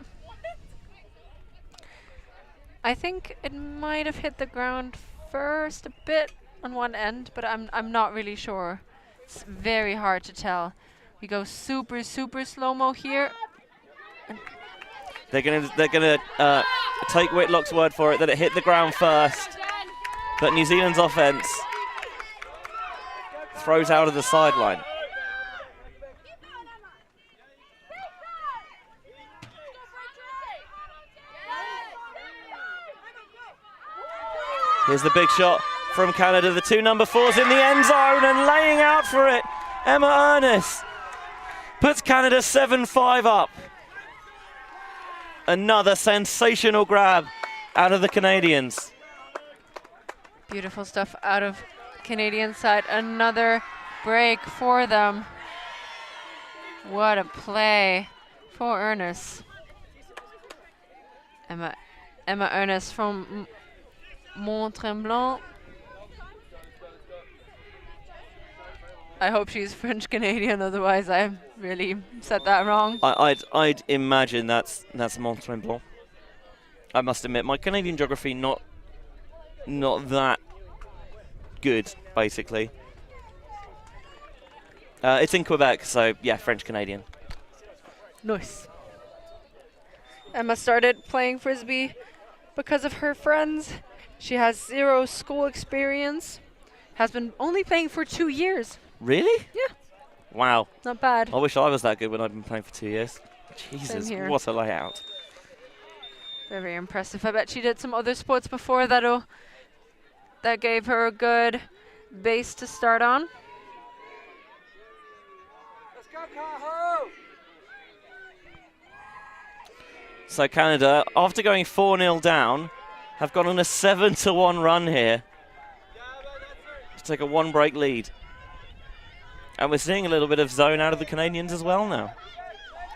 S2: I think it might have hit the ground first a bit on one end, but I'm not really sure. It's very hard to tell. We go super slow-mo here. And
S13: they're gonna take Whitlock's word for it that it hit the ground first, but New Zealand's offense throws out of the sideline. Here's the big shot from Canada. The two number 4s in the end zone and laying out for it. Emma Ernest puts Canada 7-5 up. Another sensational grab out of the Canadians.
S2: Beautiful stuff out of Canadian side. Another break for them. What a play for Ernest. Emma Ernest from Mont-Tremblant. I hope she's French Canadian, otherwise I really said that wrong.
S13: I'd imagine that's Mont-Tremblant. I must admit, my Canadian geography not that good, basically. It's in Quebec, so yeah, French-Canadian.
S2: Nice. Emma started playing frisbee because of her friends. She has 0 school experience. Has been only playing for 2 years.
S13: Really?
S2: Yeah.
S13: Wow.
S2: Not bad.
S13: I wish I was that good when I've been playing for 2 years. Jesus,
S2: here.
S13: what a layout.
S2: Very, very impressive. I bet she did some other sports before that gave her a good base to start on.
S1: Let's go, Cahoe!
S13: So Canada, after going 4-0 down, have gone on a 7-1 run here to take a 1-break lead. And we're seeing a little bit of zone out of the Canadians as well now,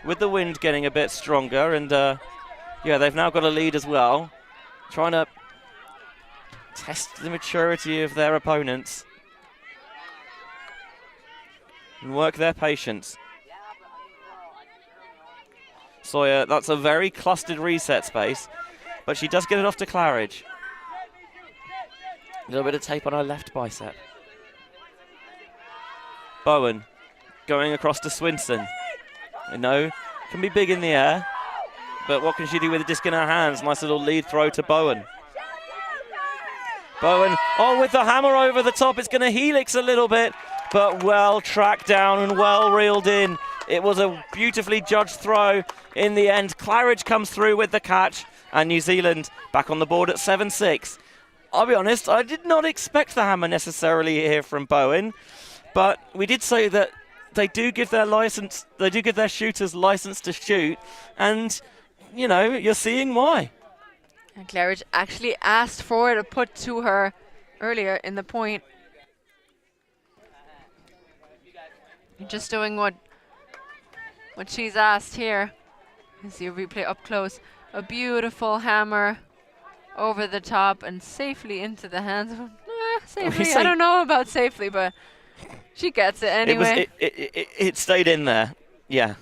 S13: with the wind getting a bit stronger. And yeah, they've now got a lead as well, trying to test the maturity of their opponents and work their patience. Sawyer, that's a very clustered reset space, but she does get it off to Claridge. A little bit of tape on her left bicep. Bowen going across to Swinson. I know, can be big in the air, but what can she do with the disc in her hands? Nice little lead throw to Bowen. Bowen, oh, with the hammer over the top, it's going to helix a little bit, but well tracked down and well reeled in. It was a beautifully judged throw in the end. Claridge comes through with the catch, and New Zealand back on the board at 7-6. I'll be honest, I did not expect the hammer necessarily here from Bowen, but we did say that they do give their shooters license to shoot, and you know, you're seeing why.
S2: And Claridge actually asked for it to put to her earlier in the point. Just doing what she's asked here. You see a replay up close. A beautiful hammer over the top and safely into the hands of safely. I don't know about safely, but she gets it anyway.
S13: It stayed in there. Yeah.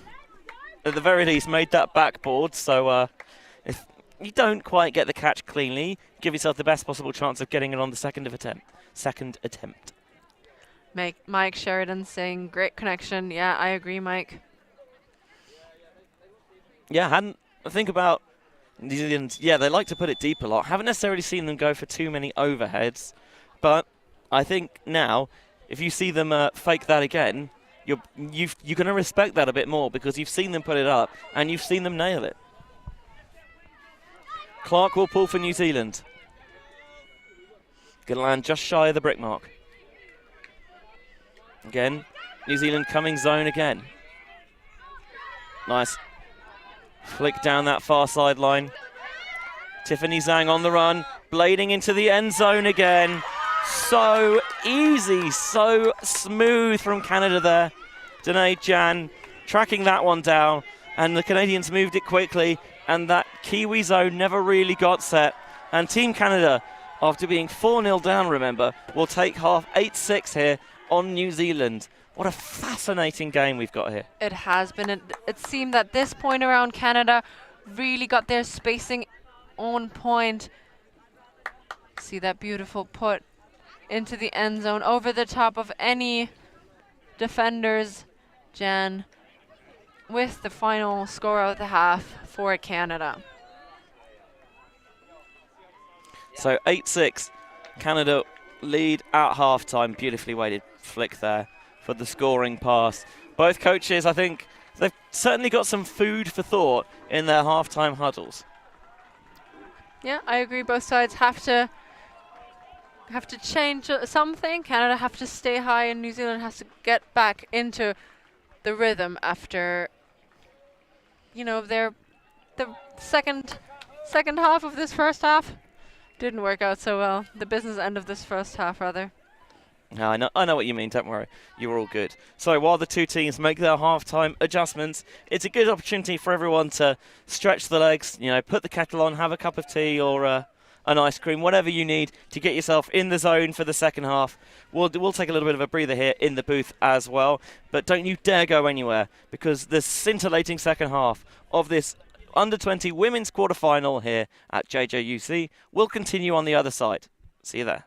S13: At the very least, made that backboard. So if you don't quite get the catch cleanly, give yourself the best possible chance of getting it on the second attempt.
S2: Mike Sheridan saying great connection. Yeah, I agree, Mike.
S13: Yeah, think about New Zealand. Yeah, they like to put it deep a lot. Haven't necessarily seen them go for too many overheads, but I think now, if you see them fake that again, you're going to respect that a bit more because you've seen them put it up and you've seen them nail it. Clark will pull for New Zealand. Going to land just shy of the brick mark. Again, New Zealand coming zone again. Nice. Flick down that far sideline. Tiffany Zhang on the run, blading into the end zone again. So easy, so smooth from Canada there. Danae Jan tracking that one down, and the Canadians moved it quickly, and that Kiwi zone never really got set. And Team Canada, after being 4-0 down, remember, will take half 8-6 here on New Zealand. What a fascinating game we've got here.
S2: It has been. It seemed that this point around Canada really got their spacing on point. See that beautiful put into the end zone over the top of any defenders. Jan with the final score of the half for Canada.
S13: So 8-6, Canada lead at halftime. Beautifully weighted flick there for the scoring pass. Both coaches, I think, they've certainly got some food for thought in their halftime huddles.
S2: Yeah, I agree. Both sides have to change something. Canada have to stay high, and New Zealand has to get back into the rhythm after, you know, the second half of this first half didn't work out so well. The business end of this first half, rather.
S13: No, I know what you mean, don't worry. You're all good. So while the two teams make their halftime adjustments, it's a good opportunity for everyone to stretch the legs, you know, put the kettle on, have a cup of tea or an ice cream, whatever you need to get yourself in the zone for the second half. We'll take a little bit of a breather here in the booth as well, but don't you dare go anywhere because the scintillating second half of this Under-20 women's quarter-final here at WJUC will continue on the other side. See you there.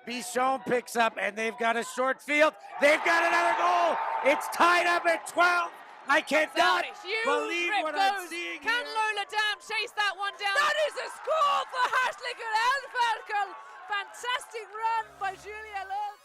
S1: Bichon picks up, and they've got a short field. They've got another goal. It's tied up at 12. I cannot believe what I'm seeing
S3: Can
S1: here.
S3: Lola Dam chase that one down? That is a score for Hartlige Elferkel. Fantastic run by Julia Love.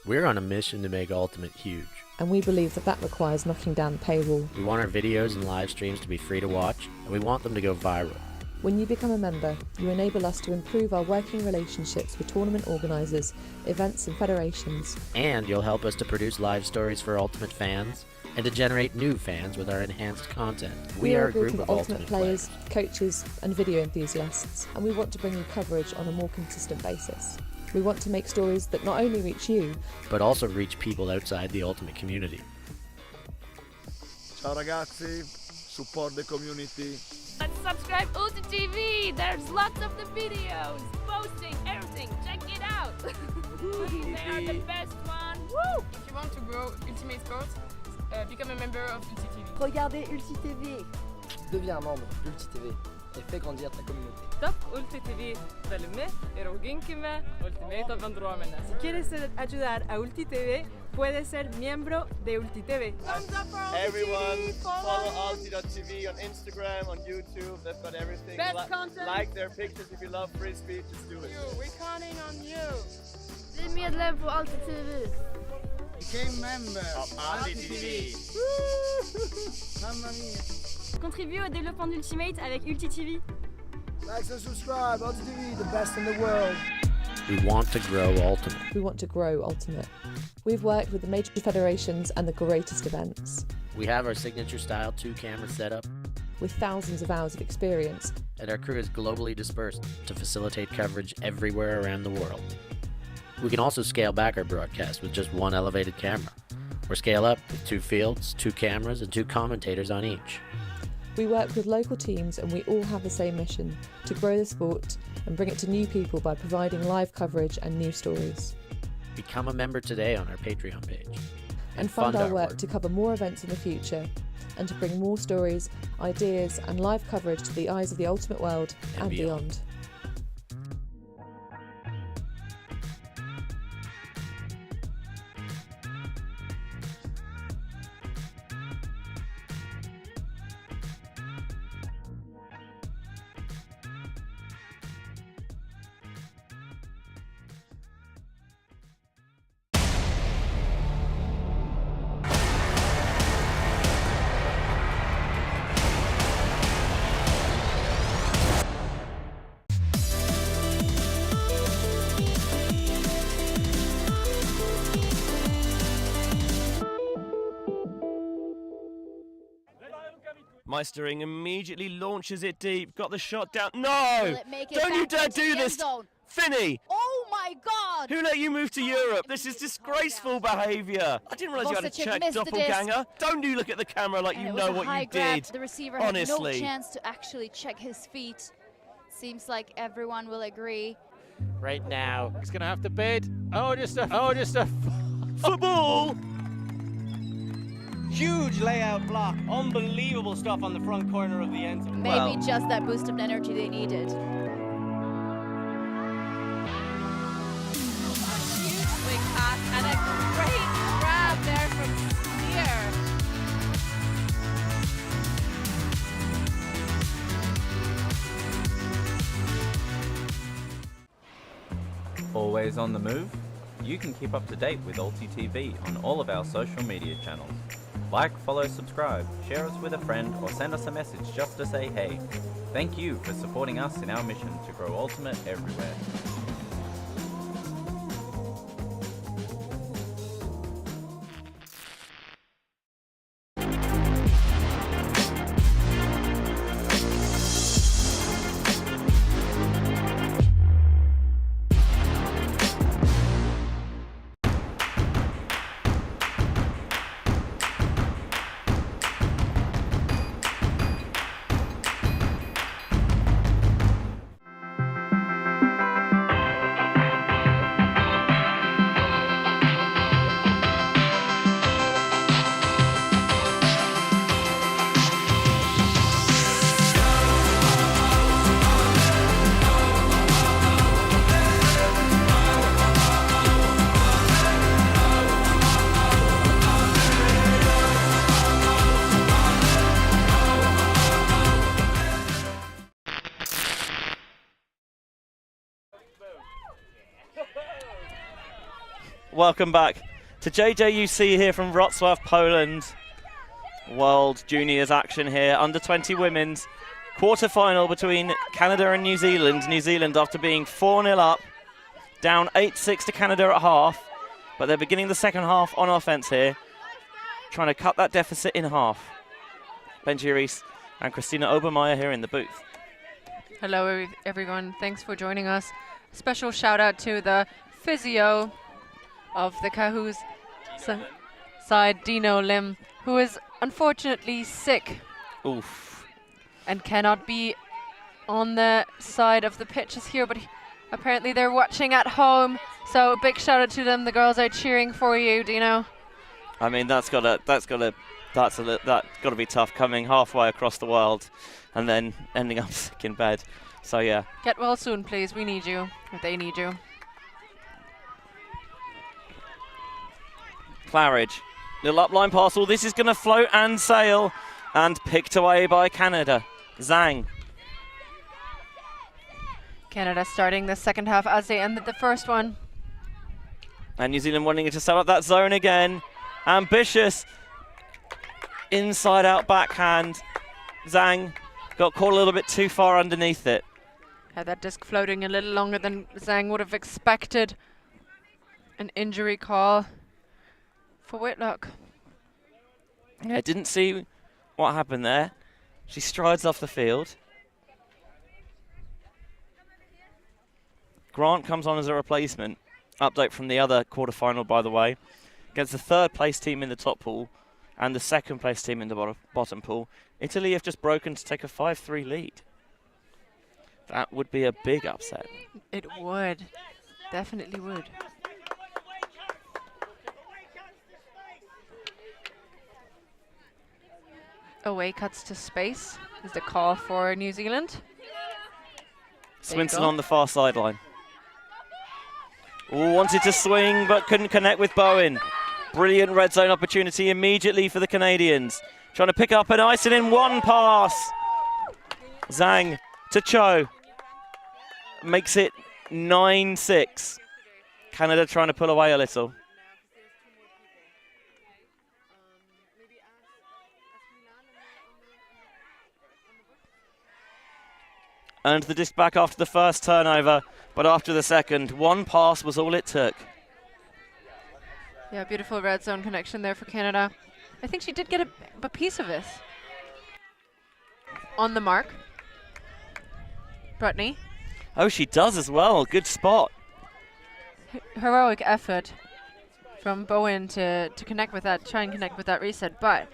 S4: We're on a mission to make Ultimate huge.
S5: And we believe that that requires knocking down the paywall.
S4: We want our videos and live streams to be free to watch, and we want them to go viral.
S5: When you become a member, you enable us to improve our working relationships with tournament organisers, events and federations.
S4: And you'll help us to produce live stories for Ultimate fans, and to generate new fans with our enhanced content.
S5: We are a group of Ultimate players, coaches and video enthusiasts, and we want to bring you coverage on a more consistent basis. We want to make stories that not only reach you,
S4: but also reach people outside the Ultimate community.
S15: Ciao ragazzi, support the community.
S7: Let's subscribe Ulti TV. There's lots of the videos, posting, everything. Check it out. They are the best one. Woo!
S8: If you want to grow Ultimate Sports, become a member of Ulti TV.
S10: Regardez Ulti TV.
S9: Deviens un membre d'Ulti TV et fais grandir ta communauté.
S8: Top Ulti TV veľmi eroginkime Ultimate vendromene.
S10: Si quieres ayudar a Ulti TV, puedes ser miembro de Ulti TV.
S6: Everyone, follow Ulti.tv on Instagram, on YouTube. They've got everything.
S3: Best content.
S6: Like their pictures if you love free speech. Just do it.
S8: We're counting on you.
S7: Bli medlem på Ulti TV.
S15: Became member
S6: of Ulti TV.
S15: Mamma mia.
S10: Contribue au développement d'Ultimate avec Ulti TV.
S15: Like and subscribe. Ulti TV, the best in the world.
S4: We want to grow Ultimate.
S5: we want to grow Ultimate. We've worked with the major federations and the greatest events.
S4: We have our signature style 2-camera setup,
S5: With thousands of hours of experience,
S4: and our crew is globally dispersed to facilitate coverage everywhere around the world. We can also scale back our broadcast with just one elevated camera, or scale up with 2 fields, 2 cameras, and 2 commentators on each.
S5: we work with local teams and we all have the same mission, to grow the sport and bring it to new people by providing live coverage and news stories.
S4: Become a member today on our Patreon page.
S5: And fund our work to cover more events in the future and to bring more stories, ideas and live coverage to the eyes of the Ultimate world and beyond.
S13: Meistering immediately launches it deep, got the shot down. No! Don't you dare do this! Finney!
S16: Oh my god!
S13: Who let you move to Europe? This is disgraceful behaviour. I didn't realise you had a check doppelganger. Don't you look at the camera like you know what you did.
S16: The receiver
S13: Honestly.
S16: had no chance to actually check his feet. Seems like everyone will agree.
S1: Right now, he's going to have to bid. Oh, just a
S13: football!
S11: Huge layout block. Unbelievable stuff on the front corner of the end zone.
S16: Maybe just that boost of energy they needed.
S3: Huge swing pass and a great grab there from Spear.
S12: Always on the move? You can keep up to date with Ulti TV on all of our social media channels. Like, follow, subscribe, share us with a friend, or send us a message just to say hey. Thank you for supporting us in our mission to grow Ultimate everywhere.
S13: Welcome back to WJUC here from Wrocław, Poland. World Juniors action here, under 20 women's quarter-final between Canada and New Zealand. New Zealand, after being 4-0 up, down 8-6 to Canada at half, but they're beginning the second half on offense here, trying to cut that deficit in half. Benji Rees and Christina Obermeyer here in the booth.
S2: Hello everyone, thanks for joining us. Special shout out to the physio of the Kahoos side, Dino Lim, who is unfortunately sick.
S13: Oof.
S2: And cannot be on the side of the pitches here, but apparently they're watching at home. So a big shout out to them. The girls are cheering for you, Dino.
S13: I mean, that's gotta be tough, coming halfway across the world and then ending up sick in bed. So yeah.
S2: Get well soon, please. We need you. Or they need you.
S13: Claridge, little upline parcel. This is going to float and sail, and picked away by Canada. Zhang.
S2: Canada starting the second half as they ended the first one.
S13: And New Zealand wanting to set up that zone again. Ambitious inside out backhand. Zhang got caught a little bit too far underneath it.
S2: Had that disc floating a little longer than Zhang would have expected. An injury call for Whitlock.
S13: Yeah, didn't see what happened there. She strides off the field. Grant comes on as a replacement. Update from the other quarterfinal, by the way. Against the third place team in the top pool and the second place team in the bottom pool. Italy have just broken to take a 5-3 lead. That would be a big upset.
S2: It would. Definitely would. Away cuts to space is the call for New Zealand.
S13: Swinson on the far sideline. Wanted to swing but couldn't connect with Bowen. Brilliant red zone opportunity immediately for the Canadians. Trying to pick up an ice and in one pass. Zhang to Cho. Makes it 9-6. Canada trying to pull away a little. Earned the disc back after the first turnover, but after the second, one pass was all it took.
S2: Yeah, beautiful red zone connection there for Canada. I think she did get a piece of this. On the mark. Brittany.
S13: Oh, she does as well. Good spot.
S2: Heroic effort from Bowen to connect with that, try and connect with that reset, but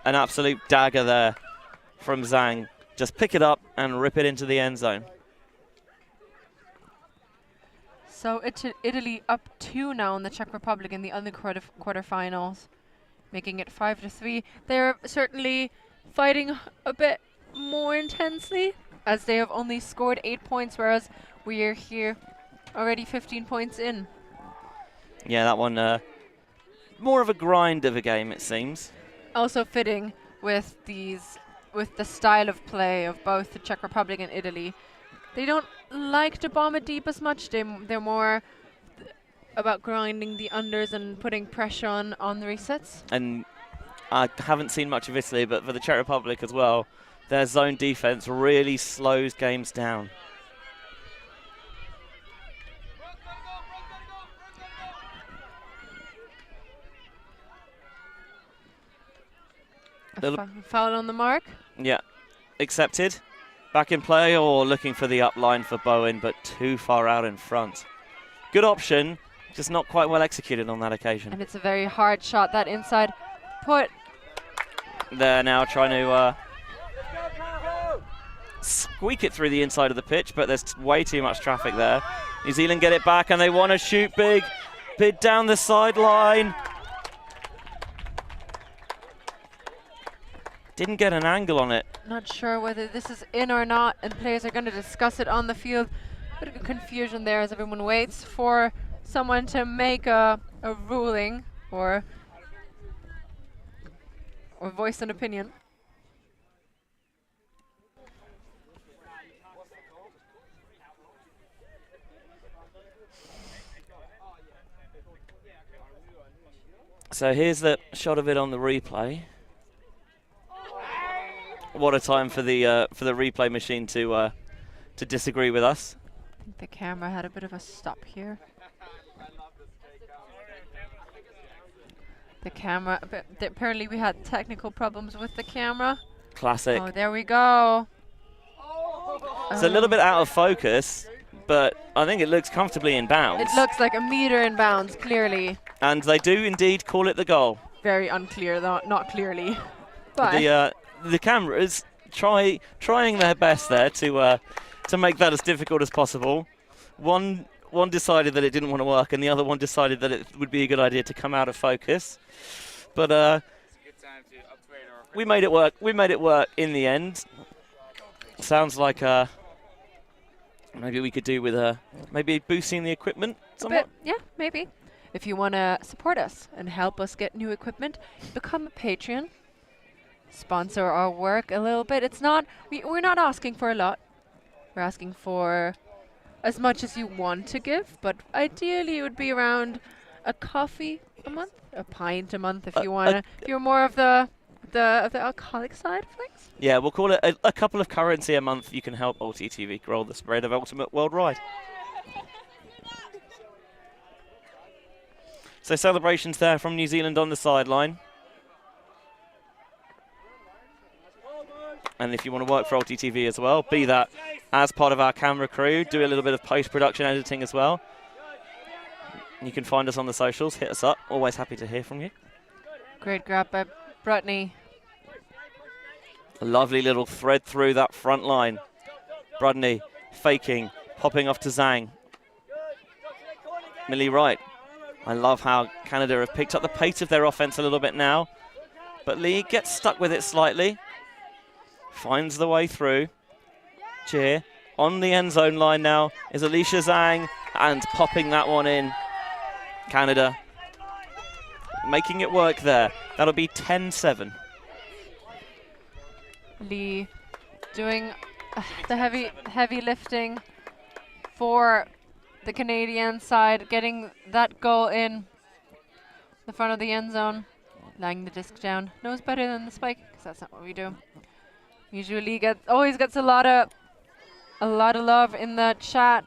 S13: an absolute dagger there from Zhang. Just pick it up and rip it into the end zone.
S2: So Italy up 2 now in the Czech Republic in the other quarterfinals, making it 5-3. They're certainly fighting a bit more intensely, as they have only scored 8 points, whereas we are here already 15 points in.
S13: Yeah, that one more of a grind of a game, it seems.
S2: Also fitting with the style of play of both the Czech Republic and Italy. They don't like to bomb it deep as much. They're more about grinding the unders and putting pressure on the resets.
S13: And I haven't seen much of Italy, but for the Czech Republic as well, their zone defense really slows games down.
S2: Foul on the mark.
S13: Yeah, accepted. Back in play or looking for the up line for Bowen, but too far out in front. Good option, just not quite well executed on that occasion.
S2: And it's a very hard shot, that inside put.
S13: They're now trying to squeak it through the inside of the pitch, but there's way too much traffic there. New Zealand get it back and they want to shoot big. Bid down the sideline. Didn't get an angle on it.
S2: Not sure whether this is in or not, and players are going to discuss it on the field. Bit of confusion there as everyone waits for someone to make a ruling or voice an opinion.
S13: So here's the shot of it on the replay. What a time for the replay machine to disagree with us.
S2: I think the camera had a bit of a stop here. The camera, apparently we had technical problems with the camera.
S13: Classic.
S2: Oh, there we go.
S13: It's a little bit out of focus, but I think it looks comfortably in bounds.
S2: It looks like a meter in bounds, clearly.
S13: And they do indeed call it the goal.
S2: Very unclear, though, not clearly. But
S13: the cameras trying their best there to make that as difficult as possible. One decided that it didn't want to work, and the other one decided that it would be a good idea to come out of focus. But we made it work. We made it work in the end. Sounds like maybe we could do with maybe boosting the equipment somewhat.
S2: Yeah, maybe. If you want to support us and help us get new equipment, become a Patreon. Sponsor our work a little bit. It's not, we're not asking for a lot. We're asking for as much as you want to give, but ideally it would be around a coffee a month, a pint a month if you want to. If you're more of the alcoholic side of things.
S13: Yeah, we'll call it a couple of currency a month. You can help Ulti TV grow the spread of Ultimate Worldwide. So celebrations there from New Zealand on the sideline. And if you want to work for Ulti TV as well, be that as part of our camera crew, do a little bit of post-production editing as well. You can find us on the socials, hit us up. Always happy to hear from you.
S2: Great grab by Brutney.
S13: A lovely little thread through that front line. Brudney faking, popping off to Zhang. Millie Wright. I love how Canada have picked up the pace of their offense a little bit now. But Lee gets stuck with it slightly. Finds the way through. Cheer. On the end zone line now is Alicia Zhang, and popping that one in. Canada making it work there. That'll be 10-7.
S2: Lee doing the heavy lifting for the Canadian side, getting that goal in the front of the end zone, laying the disc down. Knows better than the spike, because that's not what we do. Usually always gets a lot of love in the chat.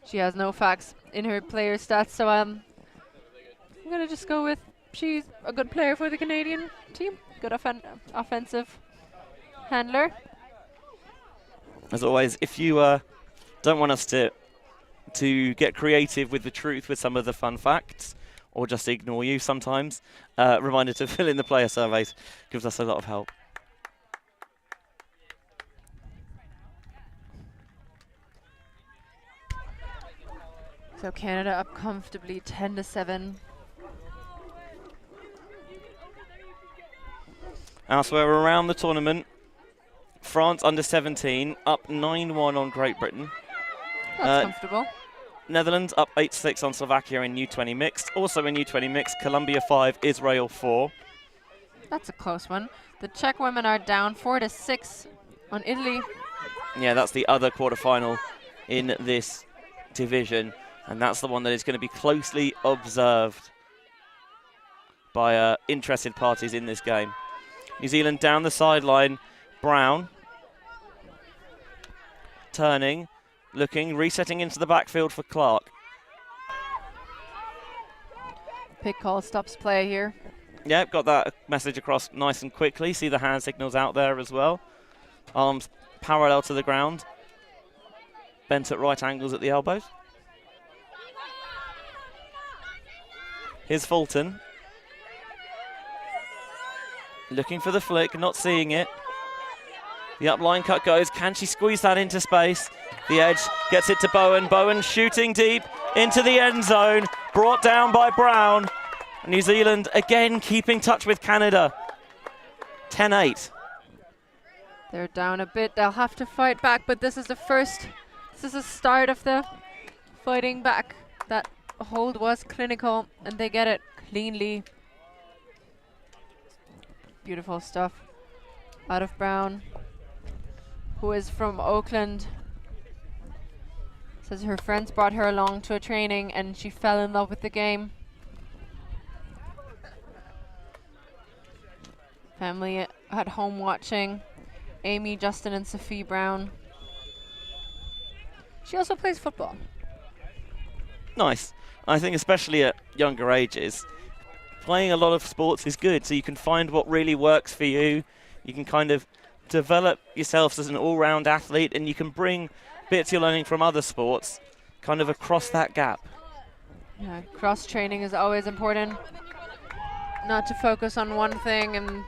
S2: She has no facts in her player stats, so I'm gonna just go with she's a good player for the Canadian team. Good offensive handler.
S13: As always, if you don't want us to get creative with the truth with some of the fun facts, or just ignore you sometimes, reminder to fill in the player surveys. Gives us a lot of help.
S2: So Canada up comfortably 10-7.
S13: Elsewhere around the tournament, France under 17 up 9-1 on Great Britain.
S2: That's comfortable.
S13: Netherlands up 8-6 on Slovakia in U20 mixed. Also in U20 mixed, Colombia 5, Israel 4.
S2: That's a close one. The Czech women are down 4-6 on Italy.
S13: Yeah, that's the other quarterfinal in this division, and that's the one that is going to be closely observed by interested parties in this game. New Zealand down the sideline. Brown turning, looking, resetting into the backfield for Clark.
S2: Pick call stops play here.
S13: Yeah, got that message across nice and quickly. See the hand signals out there as well. Arms parallel to the ground. Bent at right angles at the elbows. Here's Fulton. Looking for the flick, not seeing it. The upline cut goes. Can she squeeze that into space? The edge gets it to Bowen. Bowen shooting deep into the end zone. Brought down by Brown. New Zealand again keeping touch with Canada. 10-8.
S2: They're down a bit. They'll have to fight back, but this is the start of the fighting back. That hold was clinical, and they get it cleanly. Beautiful stuff out of Brown, who is from Oakland. Says her friends brought her along to a training and she fell in love with the game. Family at home watching. Amy, Justin, and Sophie Brown. She also plays football.
S13: Nice. I think especially at younger ages, playing a lot of sports is good, so you can find what really works for you. You can kind of develop yourself as an all-round athlete, and you can bring bits you're learning from other sports kind of across that gap.
S2: Yeah, cross-training is always important. Not to focus on one thing and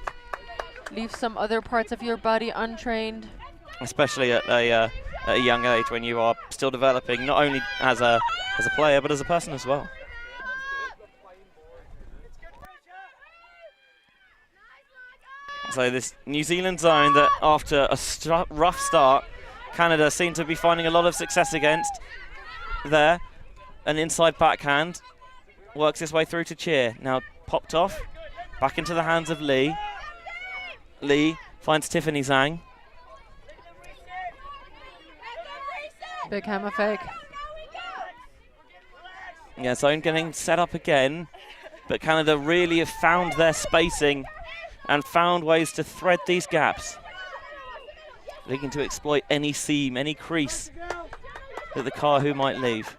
S2: leave some other parts of your body untrained.
S13: Especially at a young age when you are still developing, not only as a player, but as a person as well. So this New Zealand zone that after a rough start, Canada seem to be finding a lot of success against there. An inside backhand works his way through to Cheer. Now popped off, back into the hands of Lee. Lee finds Tiffany Zhang.
S2: Big hammer fake.
S13: Yeah, zone getting set up again, but Canada really have found their spacing and found ways to thread these gaps. Looking to exploit any seam, any crease that the Kahu might leave.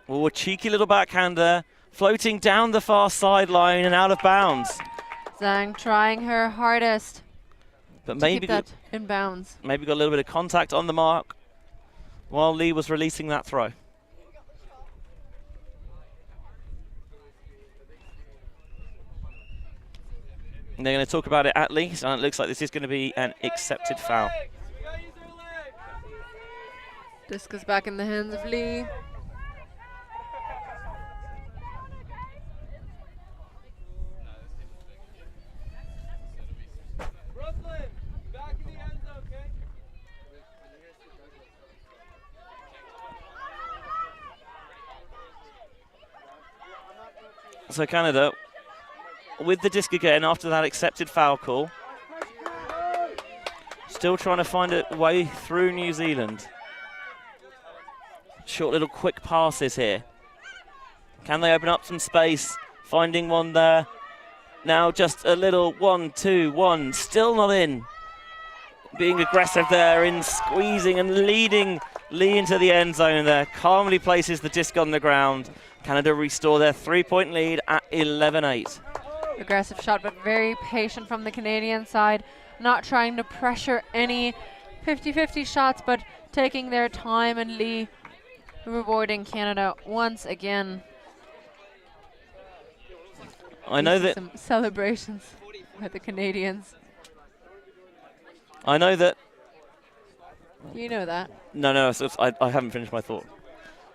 S13: Oh, a cheeky little backhand there, floating down the far sideline and out of bounds.
S2: Zhang trying her hardest
S13: but
S2: to keep that in bounds.
S13: Maybe got a little bit of contact on the mark while Lee was releasing that throw. And they're going to talk about it at least, and it looks like this is going to be an accepted foul.
S2: Disc is back in the hands of Lee.
S13: So Canada, with the disc again after that accepted foul call, still trying to find a way through New Zealand. Short little quick passes here. Can they open up some space? Finding one there. Now just a little 1-2-1, still not in. Being aggressive there in squeezing and leading Lee into the end zone there. Calmly places the disc on the ground. Canada restore their 3-point lead at 11-8.
S2: Aggressive shot, but very patient from the Canadian side. Not trying to pressure any 50-50 shots, but taking their time, and Lee rewarding Canada once again.
S13: I know that
S2: some celebrations by the Canadians.
S13: I know that.
S2: You know that.
S13: No, I haven't finished my thought.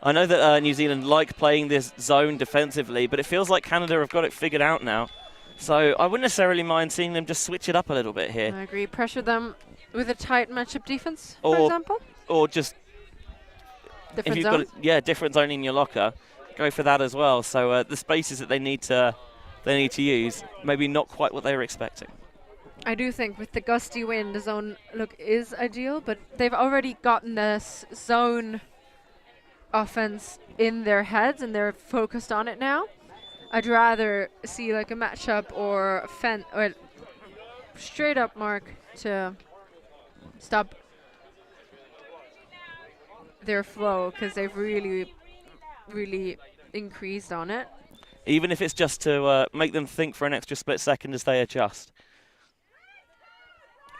S13: I know that New Zealand like playing this zone defensively, but it feels like Canada have got it figured out now. So I wouldn't necessarily mind seeing them just switch it up a little bit here.
S2: I agree. Pressure them with a tight matchup defense, for example.
S13: Or just
S2: different
S13: if you've
S2: zones?
S13: got different zone in your locker, go for that as well. So the spaces that they need to use, maybe not quite what they were expecting.
S2: I do think with the gusty wind, the zone look is ideal, but they've already gotten this zone offense in their heads and they're focused on it now. I'd rather see like a matchup or a straight up mark to stop their flow, because they've really increased on it.
S13: Even if it's just to make them think for an extra split second as they adjust.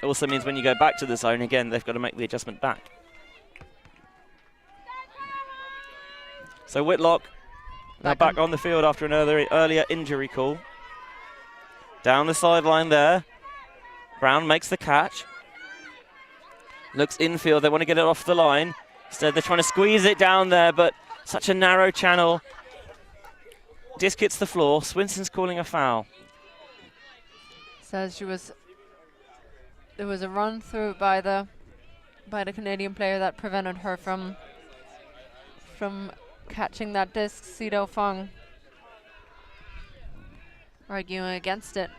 S13: It also means when you go back to the zone again, they've got to make the adjustment back. So Whitlock now back on the field after an earlier injury call. Down the sideline there. Brown makes the catch. Looks infield, they want to get it off the line. Instead they're trying to squeeze it down there, but such a narrow channel. Disc hits the floor. Swinson's calling a foul.
S2: Says there was a run through by the Canadian player that prevented her from catching that disc. Sido Fung arguing against it.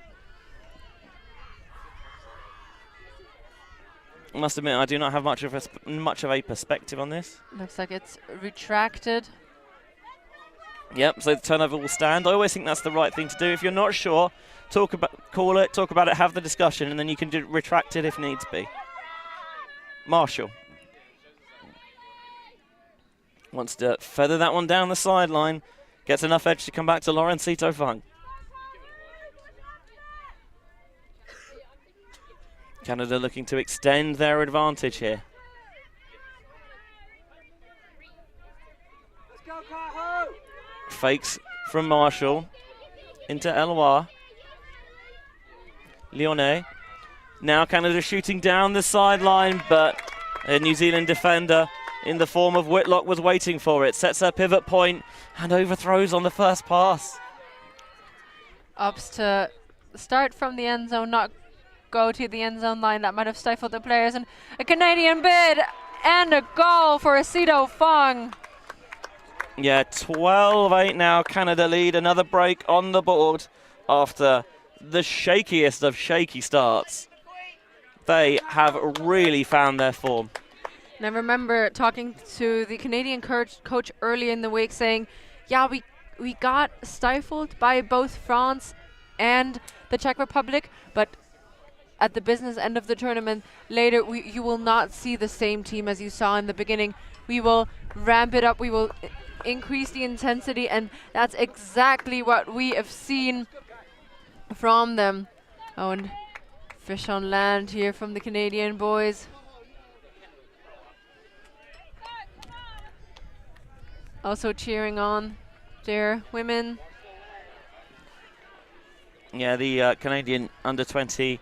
S13: I must admit, I do not have much of a perspective on this.
S2: Looks like it's retracted.
S13: Yep, so the turnover will stand. I always think that's the right thing to do. If you're not sure, call it, have the discussion, and then you can retract it if needs be. Marshall wants to feather that one down the sideline. Gets enough edge to come back to Lorencito Fung. Canada looking to extend their advantage here. Fakes from Marshall into Eloire. Lyonnais. Now Canada shooting down the sideline, but a New Zealand defender in the form of Whitlock was waiting for it. Sets her pivot point and overthrows on the first pass.
S2: Opts to start from the end zone, not go to the end zone line. That might have stifled the players. And a Canadian bid and a goal for Aceto Fung.
S13: Yeah, 12-8 now. Canada lead. Another break on the board after the shakiest of shaky starts. They have really found their form.
S2: And I remember talking to the Canadian coach early in the week saying, yeah, we got stifled by both France and the Czech Republic, but at the business end of the tournament later, you will not see the same team as you saw in the beginning. We will ramp it up, we will increase the intensity, and that's exactly what we have seen from them. Oh, and fish on land here from the Canadian boys. Also cheering on their women.
S13: Yeah, the Canadian under-20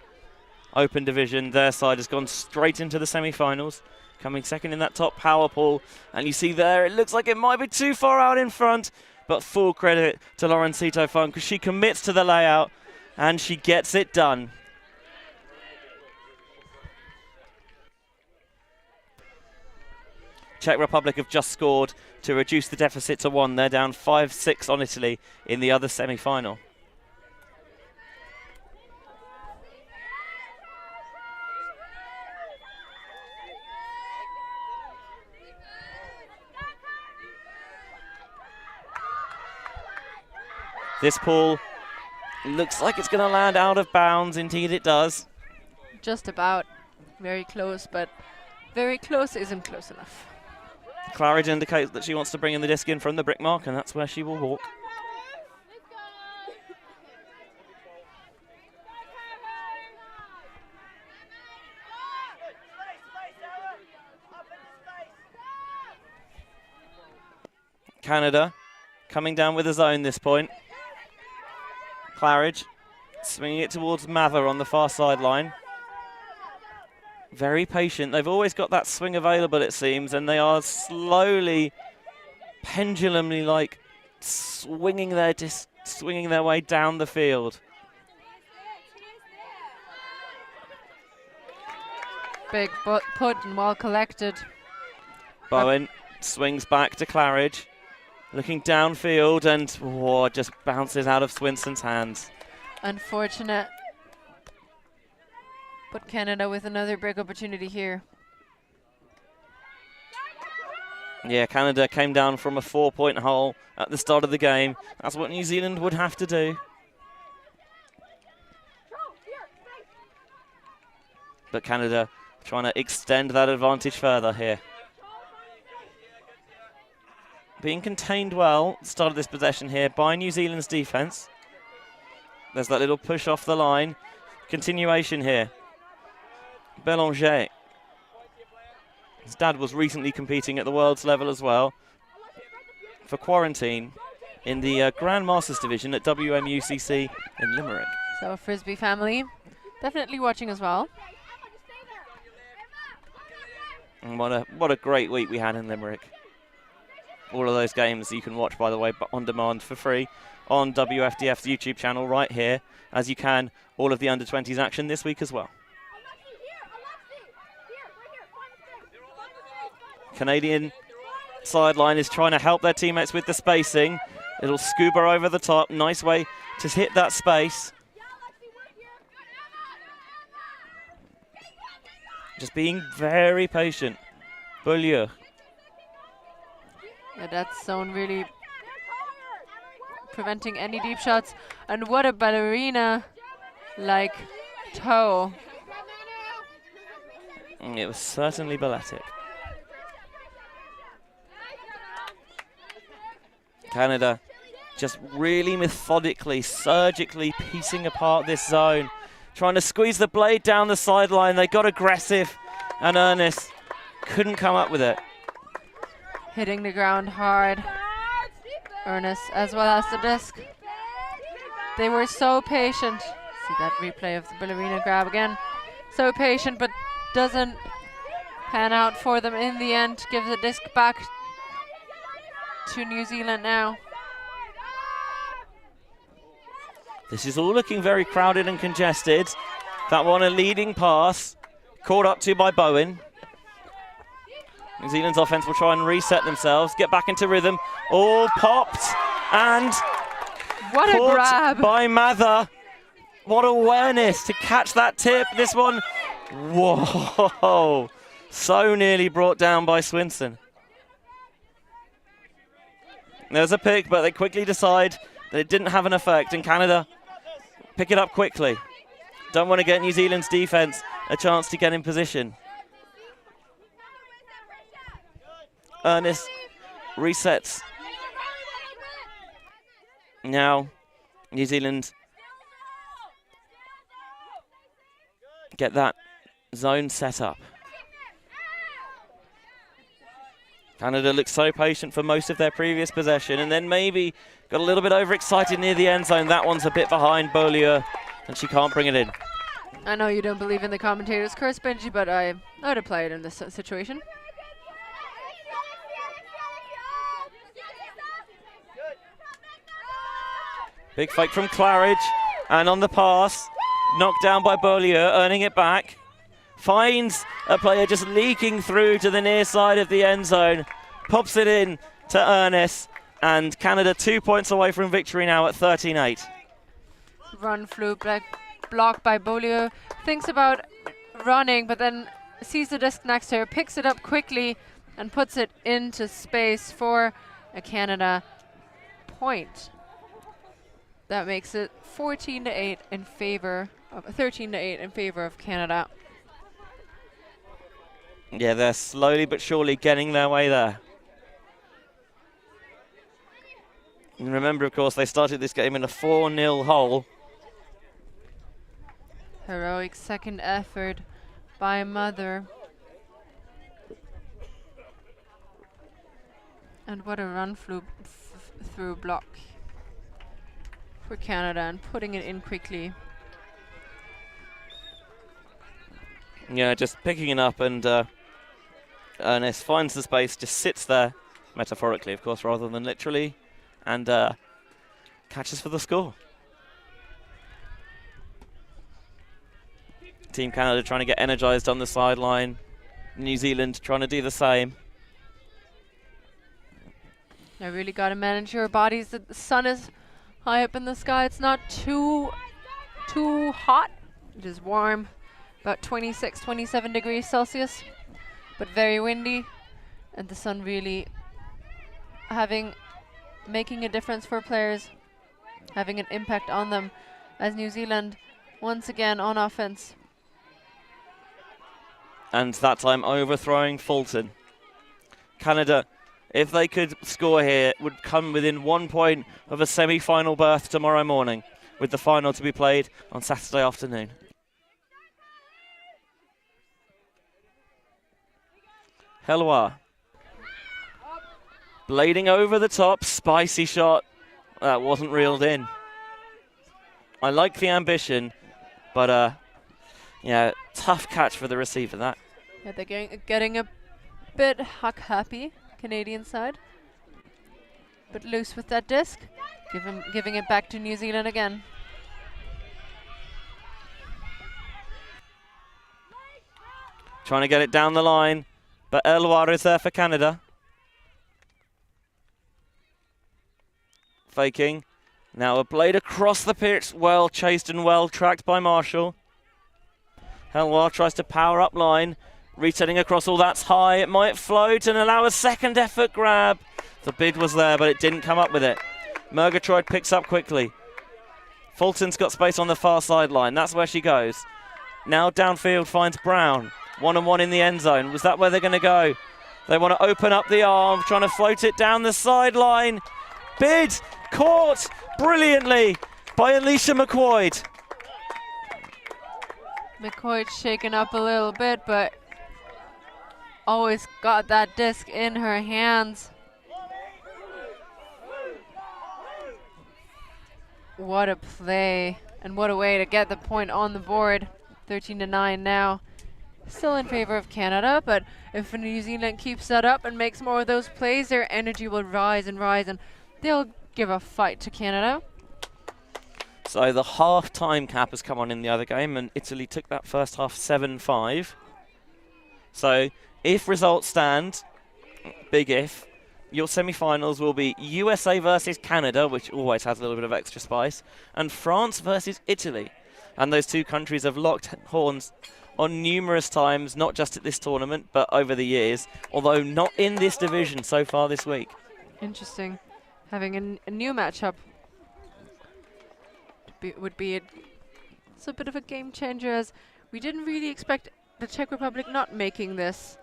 S13: Open Division, their side has gone straight into the semi-finals, coming second in that top power pool. And you see there, it looks like it might be too far out in front, but full credit to Lorencito Fung because she commits to the layout and she gets it done. Czech Republic have just scored to reduce the deficit to 1. They're down 5-6 on Italy in the other semi-final. This ball looks like it's going to land out of bounds. Indeed it does.
S2: Just about. Very close, but very close isn't close enough.
S13: Claridge indicates that she wants to bring in the disc in from the brick mark, and that's where she will walk. Canada coming down with a zone this point. Claridge swinging it towards Mather on the far sideline. Very patient. They've always got that swing available, it seems, and they are slowly, pendulumly, like swinging their way down the field.
S2: Big put and well collected.
S13: Bowen swings back to Claridge, looking downfield, and just bounces out of Swinson's hands.
S2: Unfortunate. But Canada with another break opportunity here.
S13: Yeah, Canada came down from a 4-point hole at the start of the game. That's what New Zealand would have to do. But Canada trying to extend that advantage further here. Being contained well at the start of this possession here by New Zealand's defence. There's that little push off the line. Continuation here. Bélanger. His dad was recently competing at the world's level as well for quarantine in the Grand Masters division at WMUCC in Limerick.
S2: So a Frisbee family definitely watching as well.
S13: And what a great week we had in Limerick. All of those games you can watch, by the way, on demand for free on WFDF's YouTube channel right here, as you can all of the under-20s action this week as well. Canadian sideline is trying to help their teammates with the spacing. It'll scuba over the top. Nice way to hit that space. Just being very patient. Beaulieu.
S2: Yeah, that zone really preventing any deep shots. And what a ballerina-like toe.
S13: It was certainly balletic. Canada just really methodically, surgically piecing apart this zone, trying to squeeze the blade down the sideline. They got aggressive, and Ernest couldn't come up with it.
S2: Hitting the ground hard. Ernest, as well as the disc. They were so patient. See that replay of the ballerina grab again. So patient, but doesn't pan out for them in the end. Gives the disc back to New Zealand now.
S13: This is all looking very crowded and congested. That one a leading pass, caught up to by Bowen. New Zealand's offense will try and reset themselves, get back into rhythm. All popped and
S2: what a
S13: caught
S2: grab
S13: by Mather. What awareness to catch that tip. This one, whoa, so nearly brought down by Swinson. There's a pick, but they quickly decide that it didn't have an effect, and Canada pick it up quickly. Don't want to get New Zealand's defense a chance to get in position. Ernest resets. Now, New Zealand get that zone set up. Canada looks so patient for most of their previous possession, and then maybe got a little bit overexcited near the end zone. That one's a bit behind Beaulieu, and she can't bring it in.
S2: I know you don't believe in the commentator's curse, Benji, but I would apply it in this situation.
S13: Big fight from Claridge, and on the pass, knocked down by Beaulieu, earning it back. Finds a player just leaking through to the near side of the end zone, pops it in to Ernest, and Canada 2 points away from victory now at 13-8.
S2: Run flew blocked by Beaulieu. Thinks about running, but then sees the disc next to her, picks it up quickly, and puts it into space for a Canada point. That makes it 14-8 in favor of 13-8 in favor of Canada.
S13: Yeah, they're slowly but surely getting their way there. And remember, of course, they started this game in a 4-0 hole.
S2: Heroic second effort by Mather. And what a run through block for Canada, and putting it in quickly.
S13: Yeah, just picking it up, and Ernest finds the space, just sits there, metaphorically, of course, rather than literally, and catches for the score. Team Canada trying to get energized on the sideline. New Zealand trying to do the same.
S2: I really got to manage your bodies. The sun is high up in the sky. It's not too hot. It is warm, about 26, 27 degrees Celsius, but very windy, and the sun really making a difference for players, having an impact on them, as New Zealand once again on offense.
S13: And that time overthrowing Fulton. Canada, if they could score here, would come within 1 point of a semi-final berth tomorrow morning, with the final to be played on Saturday afternoon. Helwa. Blading over the top, spicy shot. That wasn't reeled in. I like the ambition, but yeah, tough catch for the receiver, that.
S2: Yeah, they're getting a bit happy, Canadian side. But loose with that disc, giving it back to New Zealand again.
S13: Trying to get it down the line, but Elwar is there for Canada. Faking. Now a blade across the pitch, well chased and well tracked by Marshall. Elwar tries to power up line, resetting across all that's high. It might float and allow a second effort grab. The bid was there, but it didn't come up with it. Murgatroyd picks up quickly. Fulton's got space on the far sideline. That's where she goes. Now downfield finds Brown. 1-on-1 in the end zone. Was that where they're going to go? They want to open up the arm, trying to float it down the sideline. Bid caught brilliantly by Alicia McQuoid.
S2: McQuoid shaken up a little bit, but always got that disc in her hands. What a play, and what a way to get the point on the board. 13-9 now. Still in favor of Canada, but if New Zealand keeps that up and makes more of those plays, their energy will rise, and they'll give a fight to Canada.
S13: So the half-time cap has come on in the other game, and Italy took that first half 7-5. So if results stand, big if, your semi-finals will be USA versus Canada, which always has a little bit of extra spice, and France versus Italy. And those two countries have locked horns on numerous times, not just at this tournament, but over the years, although not in this division so far this week.
S2: Interesting. Having a new matchup would be it's a bit of a game changer, as we didn't really expect the Czech Republic not making this.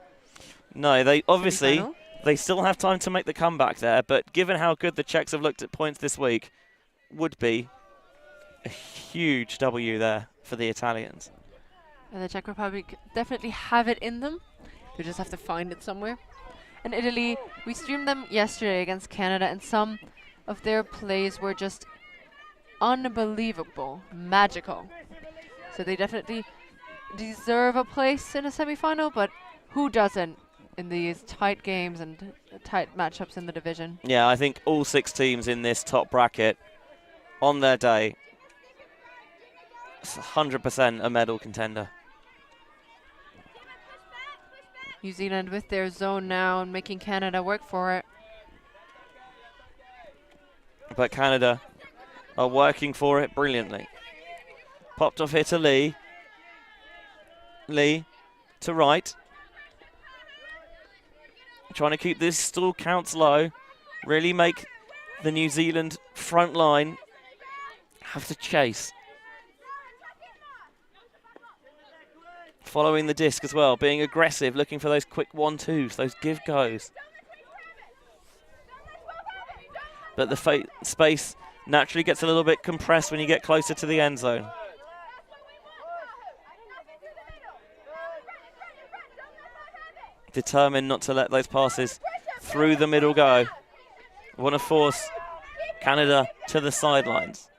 S13: No, they obviously, they still have time to make the comeback there, but given how good the Czechs have looked at points this week, would be a huge W there for the Italians.
S2: And the Czech Republic definitely have it in them. They just have to find it somewhere. And Italy, we streamed them yesterday against Canada, and some of their plays were just unbelievable, magical. So they definitely deserve a place in a semi-final, but who doesn't in these tight games and tight matchups in the division?
S13: Yeah, I think all 6 teams in this top bracket on their day, it's 100% a medal contender.
S2: New Zealand with their zone now and making Canada work for it.
S13: But Canada are working for it brilliantly. Popped off here to Lee. Lee to right. Trying to keep this stall counts low. Really make the New Zealand front line have to chase. Following the disc as well, being aggressive, looking for those quick 1-2s, those give-goes. But the space naturally gets a little bit compressed when you get closer to the end zone. Determined not to let those passes through the middle go. Want to force Canada to the sidelines.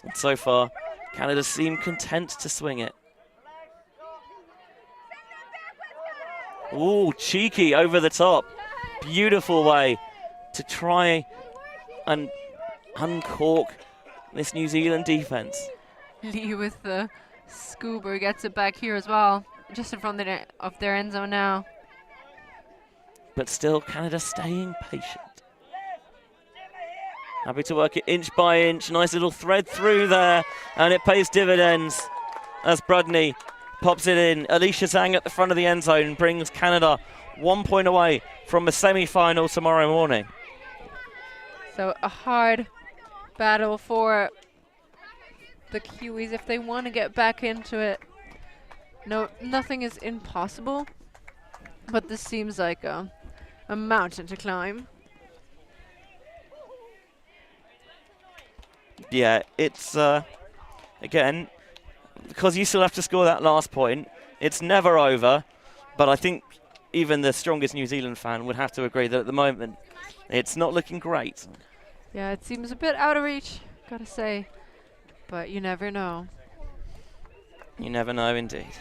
S13: And so far, Canada seem content to swing it. Ooh, cheeky over the top. Beautiful way to try and uncork this New Zealand defense.
S2: Lee with the scoober gets it back here as well, just in front of their end zone now.
S13: But still, Canada staying patient. Happy to work it inch by inch. Nice little thread through there, and it pays dividends as Brudney pops it in. Alicia Zhang at the front of the end zone brings Canada 1 point away from the semi-final tomorrow morning.
S2: So a hard battle for the Kiwis if they want to get back into it. No, nothing is impossible, but this seems like a mountain to climb.
S13: Yeah, it's, again, because you still have to score that last point, it's never over, but I think even the strongest New Zealand fan would have to agree that at the moment, it's not looking great.
S2: Yeah, it seems a bit out of reach, gotta say, but you never know.
S13: You never know, indeed.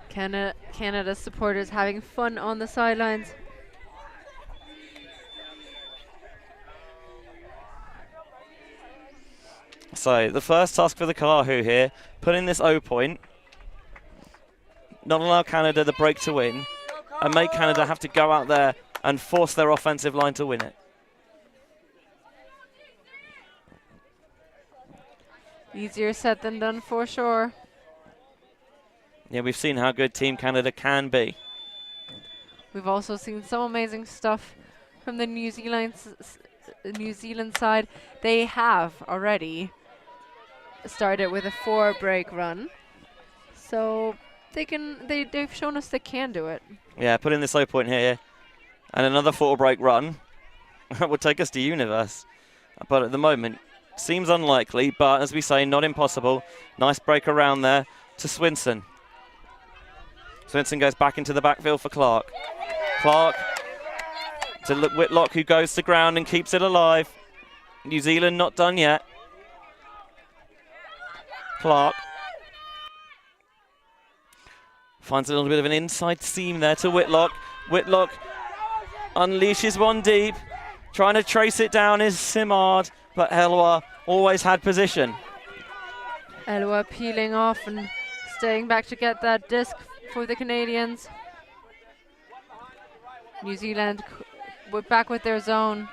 S2: Canada supporters having fun on the sidelines.
S13: So the first task for the Kahu here, put in this O point, not allow Canada the break to win, and make Canada have to go out there and force their offensive line to win it.
S2: Easier said than done for sure.
S13: Yeah, we've seen how good Team Canada can be.
S2: We've also seen some amazing stuff from the New Zealand side. They have already started with a 4-break run, so they've shown us they can do it.
S13: Yeah, put in this low point here, and another 4-break run. That would take us to Universe, but at the moment seems unlikely. But as we say, not impossible. Nice break around there to Swinson. Swinson goes back into the backfield for Clark. Clark to Whitlock, who goes to ground and keeps it alive. New Zealand not done yet. Clark finds a little bit of an inside seam there to Whitlock. Whitlock unleashes one deep. Trying to trace it down is Simard, but Elwa always had position.
S2: Elwa peeling off and staying back to get that disc for the Canadians. New Zealand back with their zone.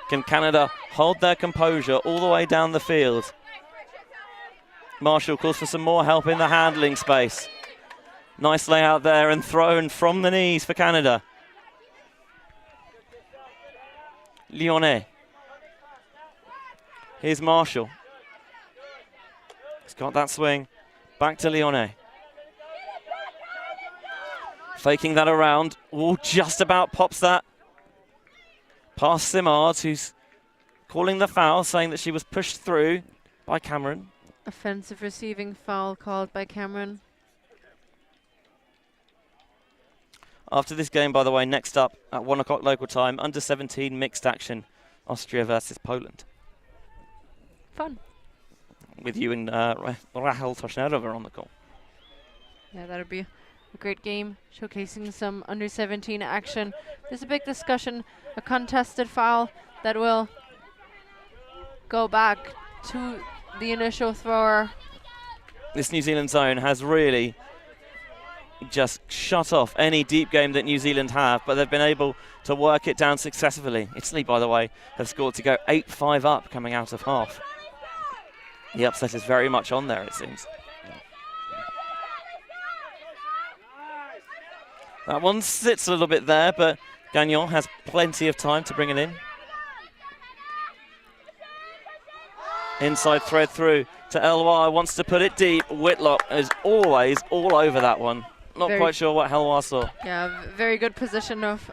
S13: Can Canada hold their composure all the way down the field? Marshall calls for some more help in the handling space. Nice layout there and thrown from the knees for Canada. Lyonnais. Here's Marshall. He's got that swing. Back to Lyonnais. Faking that around. Oh, just about pops that past Simard, who's calling the foul, saying that she was pushed through by Cameron.
S2: Offensive receiving foul called by Cameron.
S13: After this game, by the way, next up at 1 o'clock local time, under 17 mixed action, Austria versus Poland.
S2: Fun.
S13: With you and Rahel Toshnarova on the call.
S2: Yeah, that'll be a great game, showcasing some under 17 action. There's a big discussion, a contested foul that will go back to the initial thrower.
S13: This New Zealand zone has really just shut off any deep game that New Zealand have, but they've been able to work it down successfully. Italy, by the way, have scored to go 8-5 up coming out of half. The upset is very much on there, it seems. That one sits a little bit there, but Gagnon has plenty of time to bring it in. Inside thread through to Elwar, wants to put it deep. Whitlock is always all over that one. Not quite sure what Elwar saw.
S2: Yeah, very good position of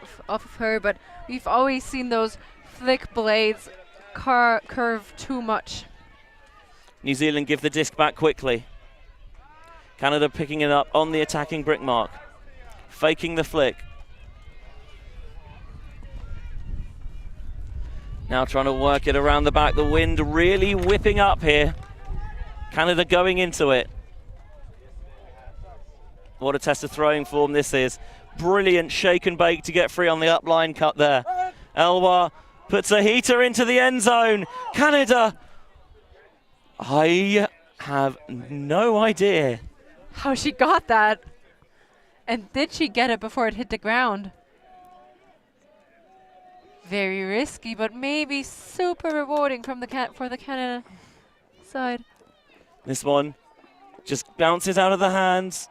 S2: her, but we've always seen those flick blades curve too much.
S13: New Zealand give the disc back quickly. Canada picking it up on the attacking brick mark. Faking the flick. Now trying to work it around the back. The wind really whipping up here. Canada going into it. What a test of throwing form this is. Brilliant shake and bake to get free on the upline cut there. Elwar puts a heater into the end zone. Canada, I have no idea
S2: how she got that. And did she get it before it hit the ground? Very risky, but maybe super rewarding from for the Canada side.
S13: This one just bounces out of the hands.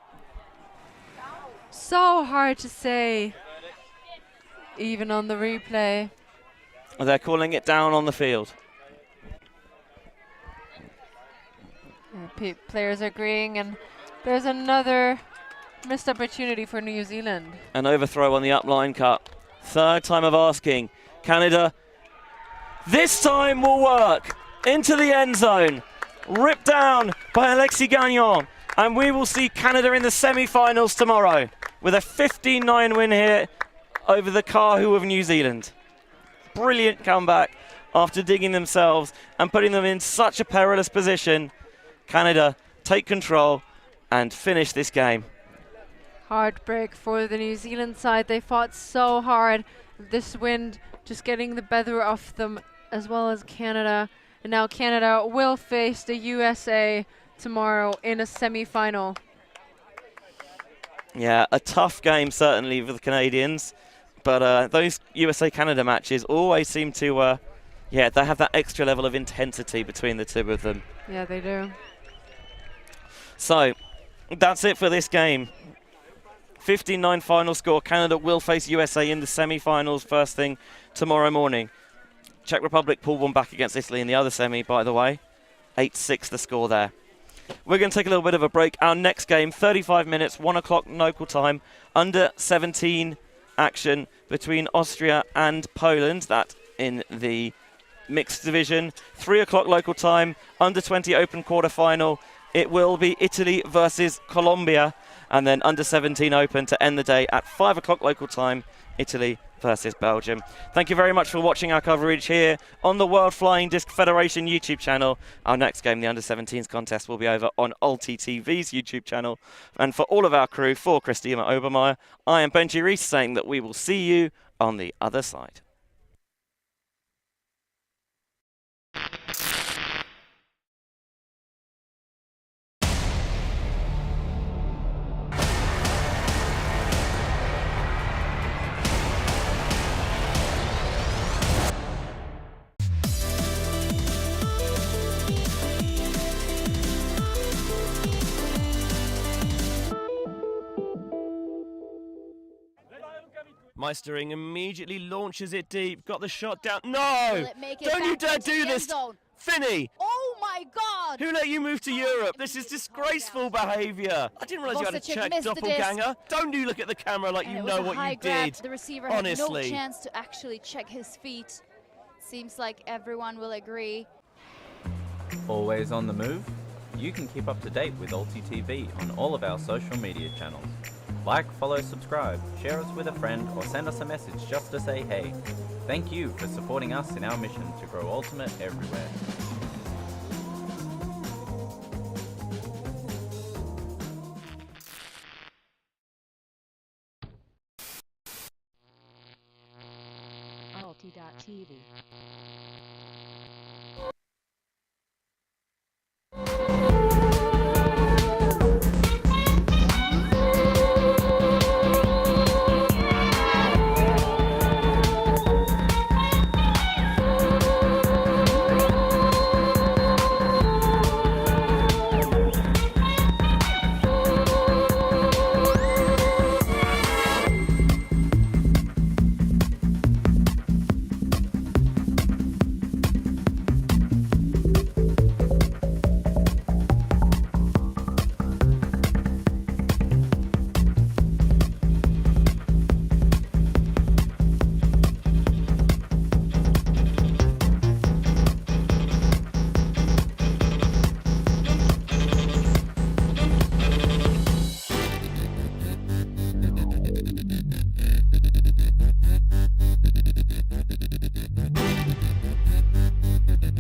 S2: So hard to say, even on the replay.
S13: They're calling it down on the field.
S2: Players are agreeing, and there's another missed opportunity for New Zealand.
S13: An overthrow on the upline cut. Third time of asking. Canada, this time will work. Into the end zone. Ripped down by Alexis Gagnon. And we will see Canada in the semi-finals tomorrow with a 15-9 win here over the Kahu of New Zealand. Brilliant comeback after digging themselves and putting them in such a perilous position. Canada take control and finish this game.
S2: Heartbreak for the New Zealand side. They fought so hard. This wind just getting the better of them, as well as Canada. And now Canada will face the USA tomorrow in a semi-final.
S13: Yeah, a tough game certainly for the Canadians, but those USA-Canada matches always seem to Yeah, they have that extra level of intensity between the two of them.
S2: Yeah, they do.
S13: So, that's it for this game. 15-9 final score. Canada will face USA in the semi-finals first thing tomorrow morning. Czech Republic pulled one back against Italy in the other semi, by the way. 8-6 the score there. We're going to take a little bit of a break. Our next game, 35 minutes, 1 o'clock local time, under 17 action between Austria and Poland. That in the mixed division. 3 o'clock local time, under 20 open quarter-final. It will be Italy versus Colombia, and then under 17 open to end the day at 5 o'clock local time, Italy versus Belgium. Thank you very much for watching our coverage here on the World Flying Disc Federation YouTube channel. Our next game, the under 17s contest, will be over on Ulti TV's YouTube channel. And for all of our crew, for Christina Obermeyer, I am Benji Reese saying that we will see you on the other side. Meistering immediately launches it deep. Got the shot down. No! Don't you dare do this! Finney!
S16: Oh my God!
S13: Who let you move to Europe? This is disgraceful behaviour. I didn't realise you had a Czech doppelganger. Don't you look at the camera like you know what you did.
S16: The receiver
S13: Honestly.
S16: had no chance to actually check his feet. Seems like everyone will agree.
S12: Always on the move? You can keep up to date with Ulti TV on all of our social media channels. Like, follow, subscribe, share us with a friend, or send us a message just to say hey. Thank you for supporting us in our mission to grow Ultimate everywhere.